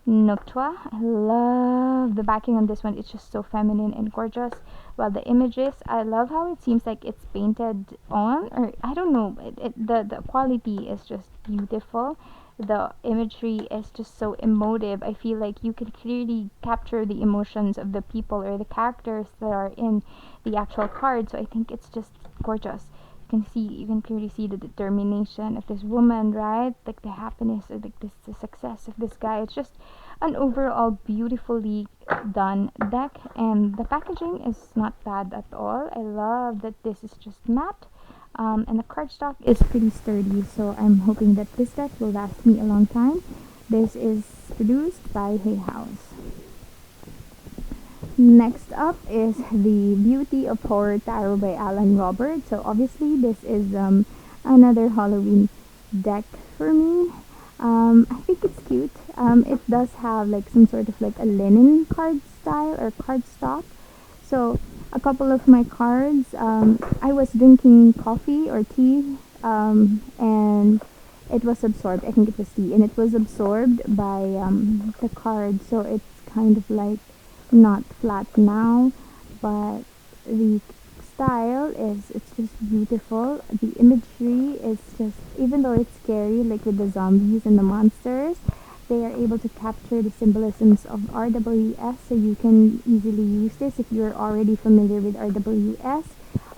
Speaker 1: Noctua. I love the backing on this one. It's just so feminine and gorgeous. Well, the images, I love how it seems like it's painted on, or I don't know. The quality is just beautiful. The imagery is just so emotive. I feel like you can clearly capture the emotions of the people or the characters that are in the actual card. So I think it's just gorgeous. You can clearly see the determination of this woman, right? Like the happiness or like the success of this guy. It's just an overall beautifully done deck, and the packaging is not bad at all. I love that this is just matte, and the cardstock is pretty sturdy, so I'm hoping that this deck will last me a long time. This is produced by Hay House. Next up is the Beauty of Horror Tarot by Alan Robert. So obviously this is another Halloween deck for me. I think it's cute. It does have like some sort of like a linen card style or cardstock. So a couple of my cards, I was drinking coffee or tea, and it was absorbed. I think it was tea, and it was absorbed by the card. So it's kind of like not flat now, but the style is it's just beautiful. The imagery is just, even though it's scary like with the zombies and the monsters, they are able to capture the symbolisms of RWS, so you can easily use this if you're already familiar with RWS.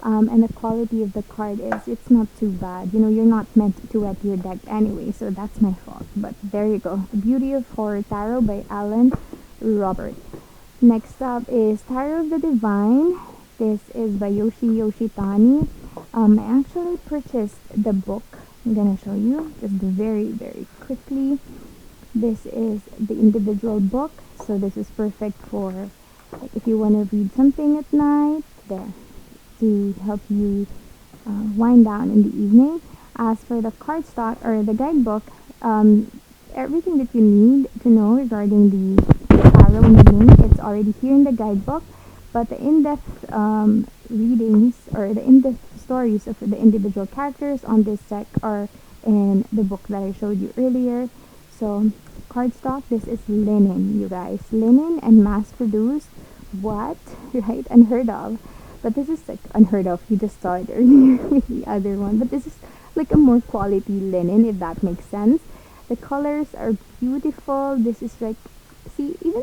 Speaker 1: And the quality of the card is it's not too bad. You know, you're not meant to wet your deck anyway, so that's my fault. But there you go. The Beauty of Horror Tarot by Alan Robert. Next up is Tarot of the Divine. This is by Yoshi Tani. I actually purchased the book. I'm gonna show you just very quickly. This is the individual book, so this is perfect for like, if you want to read something at night, there, to help you wind down in the evening. As for the cardstock or the guidebook, everything that you need to know regarding the tarot meaning, it's already here in the guidebook, but the in-depth readings or the in-depth stories of the individual characters on this deck are in the book that I showed you earlier. So cardstock, this is linen, you guys, linen and mass produced. What? Right? Unheard of. But this is like unheard of. You just saw it earlier with the other one, but this is like a more quality linen, if that makes sense. The colors are beautiful. This is like, see, even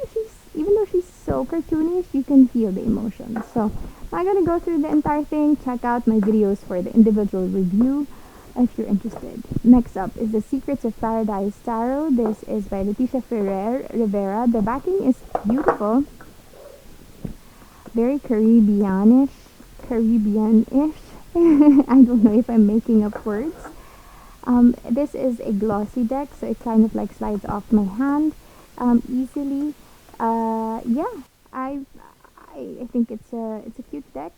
Speaker 1: though she's so cartoonish, you can feel the emotions. So I'm not gonna go through the entire thing. Check out my videos for the individual review if you're interested. Next up is the Secrets of Paradise Tarot. This is by Leticia Rivera. The backing is beautiful, very Caribbean-ish. I don't know if I'm making up words. This is a glossy deck, so it kind of like slides off my hand easily. Yeah, I think it's a cute deck.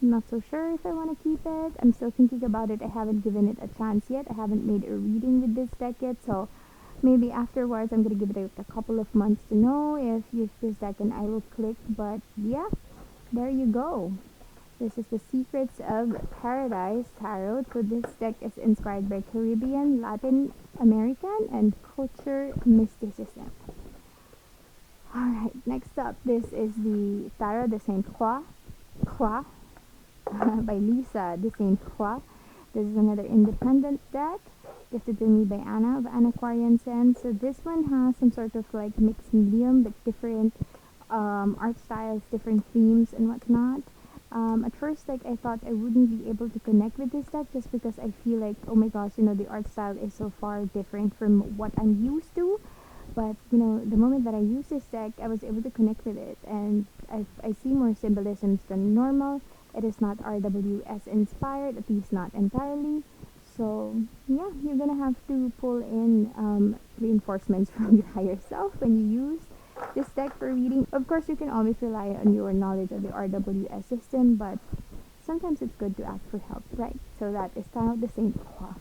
Speaker 1: Not so sure if I want to keep it. I'm still thinking about it. I haven't given it a chance yet. I haven't made a reading with this deck yet, so maybe afterwards I'm gonna give it a couple of months to know if this deck and I will click. But yeah, there you go. This is the Secrets of Paradise Tarot. So this deck is inspired by Caribbean, Latin American, and culture mysticism. Alright, next up, this is the Tarot de Saint Croix by Lisa de Saint Croix. This is another independent deck. gifted to me by Anna of Antiquarian Sense. So this one has some sort of like mixed medium, but different art styles, different themes and whatnot. At first, like I thought I wouldn't be able to connect with this deck just because I feel like, oh my gosh, you know, the art style is so far different from what I'm used to. But you know, the moment that I used this deck, I was able to connect with it, and I see more symbolisms than normal. It is not RWS inspired, at least not entirely. So yeah, you're gonna have to pull in reinforcements from your higher self when you use this deck for reading. Of course, you can always rely on your knowledge of the RWS system, but sometimes it's good to ask for help, right? So that is Tarot the Saint Croix.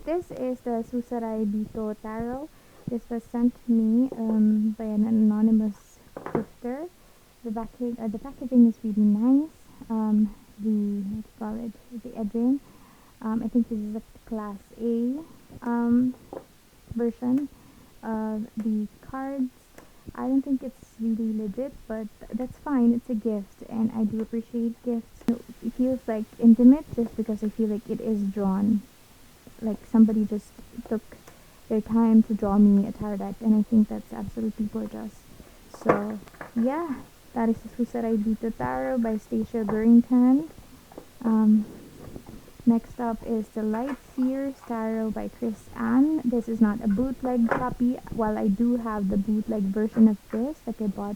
Speaker 1: This is the Susaray Bito Tarot. This was sent to me by an anonymous gifter. The packaging is really nice. The what do you call it? The edging. I think this is a class A version of the cards. I don't think it's really legit, but that's fine. It's a gift, and I do appreciate gifts. It feels like intimate just because I feel like it is drawn. Like somebody just took their time to draw me a tarot deck, and I think that's absolutely gorgeous. So, yeah, that is the Susaray Bito Tarot by Stacia Burrington. Next up is the Light Seers Tarot by Chris Ann. This is not a bootleg copy. While I do have the bootleg version of this, like I bought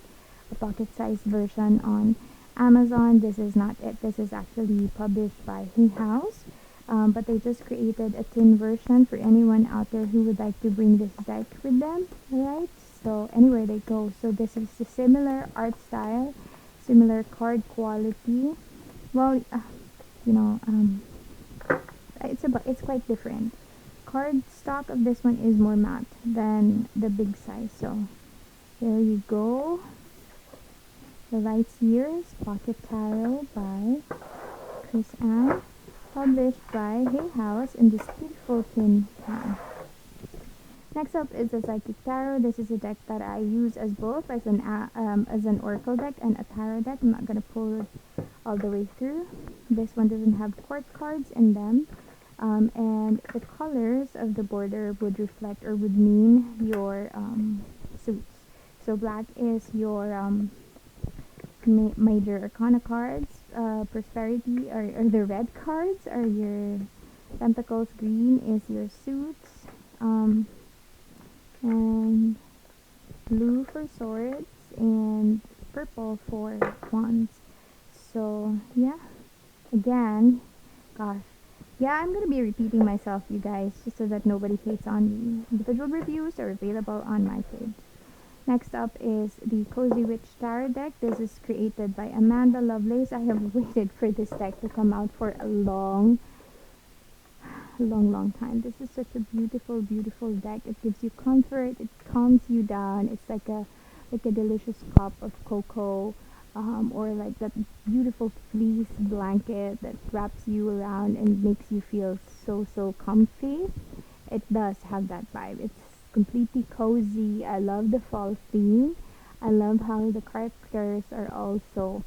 Speaker 1: a pocket-sized version on Amazon, this is not it. This is actually published by Hay House. But they just created a tin version for anyone out there who would like to bring this deck with them, right? So anywhere they go. So this is a similar art style, similar card quality. Well, you know, it's quite different. Card stock of this one is more matte than the big size. So there you go. The Light Years Pocket Tarot by Chris Ann, published by Hay House in this beautiful tin can. Next up is the Psychic Tarot. This is a deck that I use as both as an Oracle deck and a Tarot deck. I'm not gonna pull it all the way through. This one doesn't have court cards in them, and the colors of the border would reflect or would mean your suits. So black is your major arcana cards. Prosperity or the red cards are your pentacles. Green is your suits. And blue for swords and purple for wands. So yeah, again, gosh, yeah, I'm gonna be repeating myself, you guys, just so that nobody hates on me. Individual reviews are available on my page. Next up is the Cozy Witch Tarot deck. This is created by Amanda Lovelace. I have waited for this deck to come out for a long time. This is such a beautiful deck. It gives you comfort, it calms you down. It's like a delicious cup of cocoa, or like that beautiful fleece blanket that wraps you around and makes you feel so comfy. It does have that vibe. It's completely cozy. I love the fall theme. I love how the characters are also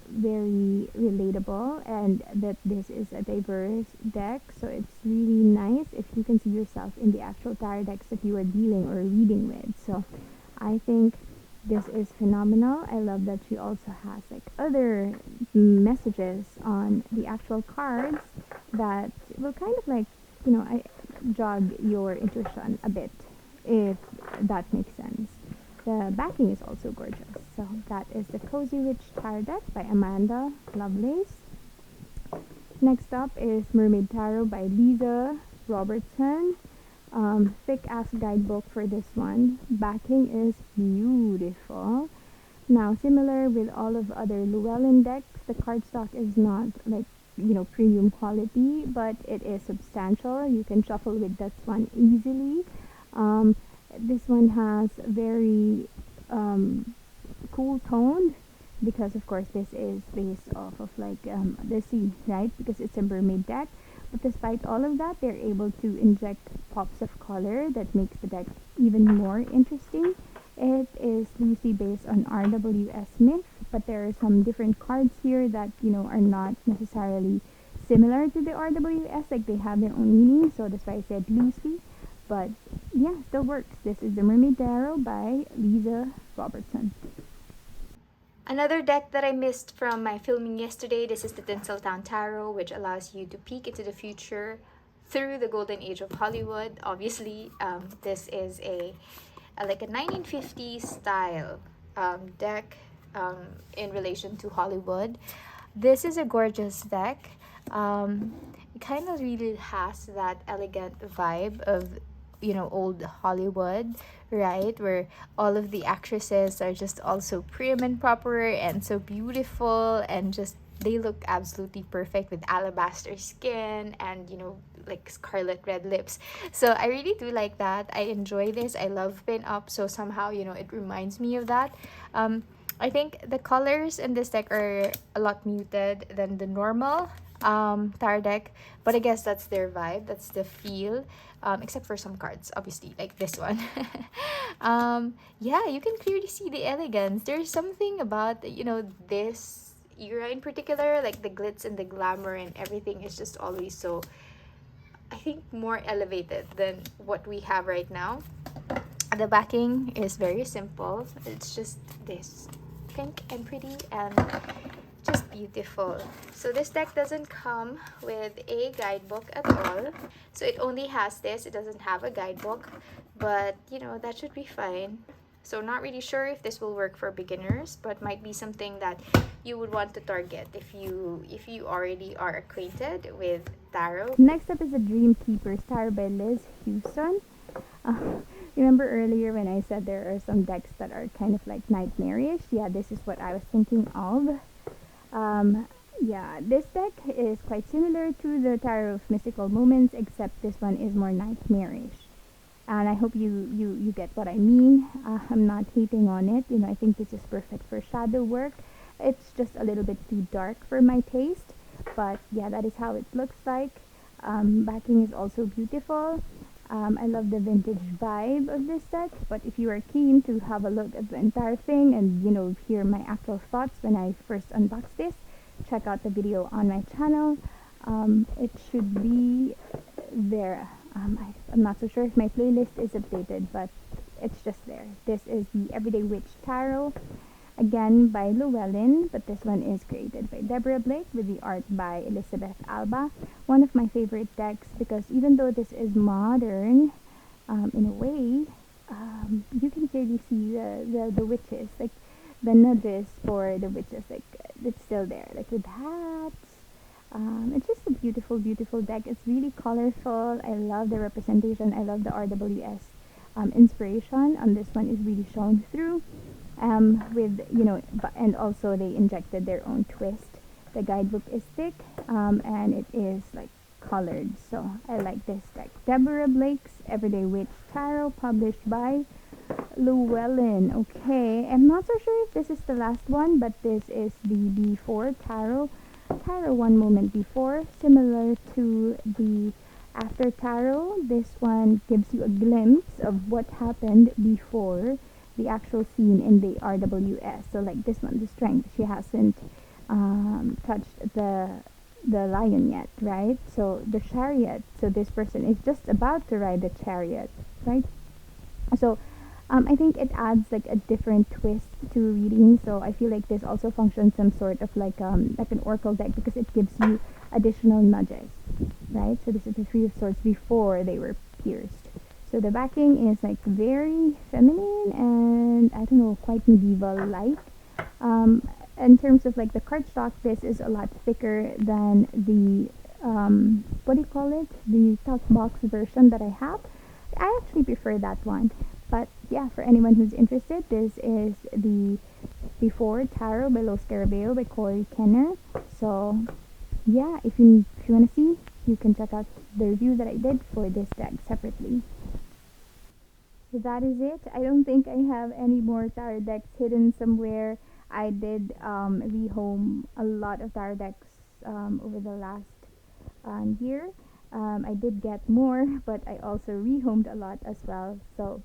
Speaker 1: very relatable, and that this is a diverse deck, so it's really nice if you can see yourself in the actual tarot decks that you are dealing or reading with. So I think this is phenomenal. I love that she also has like other messages on the actual cards that will kind of like, you know, I jog your intuition a bit, if that makes sense. The backing is also gorgeous. So that is the Cozy Witch Tarot deck by Amanda Lovelace. Next up is Mermaid Tarot by Lisa Robertson. Thick ass guidebook for this one. Backing is beautiful. Now, similar with all of other Llewellyn decks, the cardstock is not like, you know, premium quality, but it is substantial. You can shuffle with this one easily. This one has very cool toned, because of course this is based off of like the sea, right? Because it's a mermaid deck. But despite all of that, they're able to inject pops of color that makes the deck even more interesting. It is loosely based on RWS myth, but there are some different cards here that, you know, are not necessarily
Speaker 2: similar to the RWS, like they have their own meaning, so that's why I said loosely. But yeah, still works. This is the Mermaid Tarot by Lisa Robertson.
Speaker 1: Another deck that I missed from my filming yesterday, this is the Tinseltown Tarot, which allows you to peek into the future through the golden age of Hollywood. Obviously, this is a like a 1950s style deck in relation to Hollywood. This is a gorgeous deck. It kind of really has that elegant vibe of, you know, old Hollywood, right? Where all of the actresses are just also prim and proper and so beautiful, and just they look absolutely perfect with alabaster skin and, you know, like scarlet red lips. So I really do like that. I enjoy this. I love pin up, so somehow, you know, it reminds me of that. I think the colors in this deck are a lot muted than the normal tarot deck, but I guess that's their vibe, that's the feel, except for some cards, obviously, like this one. Yeah, you can clearly see the elegance. There's something about, you know, this era in particular, like the glitz and the glamour and everything is just always so, I think, more elevated than what we have right now. The backing is very simple. It's just this pink and pretty and just beautiful. So this deck doesn't come with a guidebook at all. So it only has this. It doesn't have a guidebook, but you know, that should be fine. So not really sure if this will work for beginners, but might be something that you would want to target if you already are acquainted with tarot.
Speaker 2: Next up is the Dream Keepers Tarot by Liz Houston. Uh, Remember earlier when I said there are some decks that are kind of like nightmarish? Yeah, this is what I was thinking of. Yeah, this deck is quite similar to the Tarot of Mystical Moments, except this one is more nightmarish. And I hope you get what I mean. I'm not hating on it. You know, I think this is perfect for shadow work. It's just a little bit too dark for my taste. But yeah, that is how it looks like. Backing is also beautiful. I love the vintage vibe of this deck, but if you are keen to have a look at the entire thing and, you know, hear my actual thoughts when I first unboxed this, check out the video on my channel. It should be there. I'm not so sure if my playlist is updated, but it's just there. This is the Everyday Witch Tarot, again by Llewellyn, but this one is created by Deborah Blake with the art by Elizabeth Alba. One of my favorite decks because even though this is modern, in a way, you can clearly see the witches, like the nudges for the witches, like it's still there, like with hats. It's just a beautiful, beautiful deck. It's really colorful. I love the representation. I love the RWS inspiration on this one is really shown through. With, you know, and also they injected their own twist. The guidebook is thick, and it is like colored, so I like this deck. Deborah Blake's Everyday Witch Tarot, published by Llewellyn. Okay, I'm not so sure if this is the last one, but this is the Before Tarot. Tarot One Moment Before, similar to the After Tarot. This one gives you a glimpse of what happened before the actual scene in the RWS. So like this one, the Strength, she hasn't touched the lion yet, right? So the Chariot, so this person is just about to ride the chariot, right? So I think it adds like a different twist to reading. So I feel like this also functions some sort of like an oracle deck because it gives you additional nudges, right? So this is the Three of Swords before they were pierced. So the backing is like very feminine and I don't know, quite medieval-like. In terms of like the cardstock, this is a lot thicker than the what do you call it? The talk box version that I have. I actually prefer that one. But yeah, for anyone who's interested, this is the Before Tarot by Los Scarabeo by Corey Kenner. So yeah, if you want to see, you can check out the review that I did for this deck separately. So that is it. I don't think I have any more tarot decks hidden somewhere. I did rehome a lot of tarot decks over the last year. I did get more, but I also rehomed a lot as well. So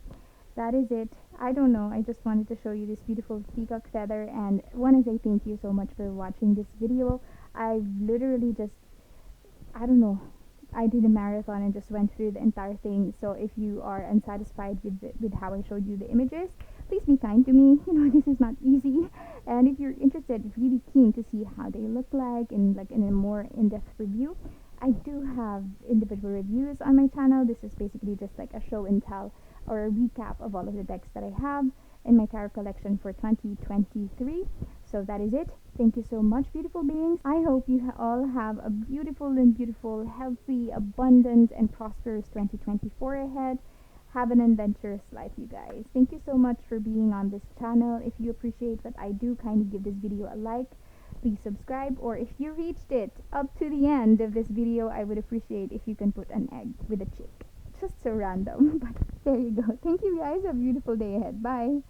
Speaker 2: that is it. I don't know. I just wanted to show you this beautiful peacock feather and want to say thank you so much for watching this video. I've literally just I don't know. I did a marathon and just went through the entire thing. So if you are unsatisfied with how I showed you the images, please be kind to me. You know, this is not easy. And if you're interested, really keen to see how they look like in a more in-depth review, I do have individual reviews on my channel. This is basically just like a show and tell or a recap of all of the decks that I have in my tarot collection for 2023. So that is it. Thank you so much, beautiful beings. I hope you all have a beautiful, healthy, abundant, and prosperous 2024 ahead. Have an adventurous life, you guys. Thank you so much for being on this channel. If you appreciate what I do, kindly give this video a like. Please subscribe, or if you reached it up to the end of this video, I would appreciate if you can put an egg with a chick. Just so random, but there you go. Thank you guys. Have a beautiful day ahead. Bye.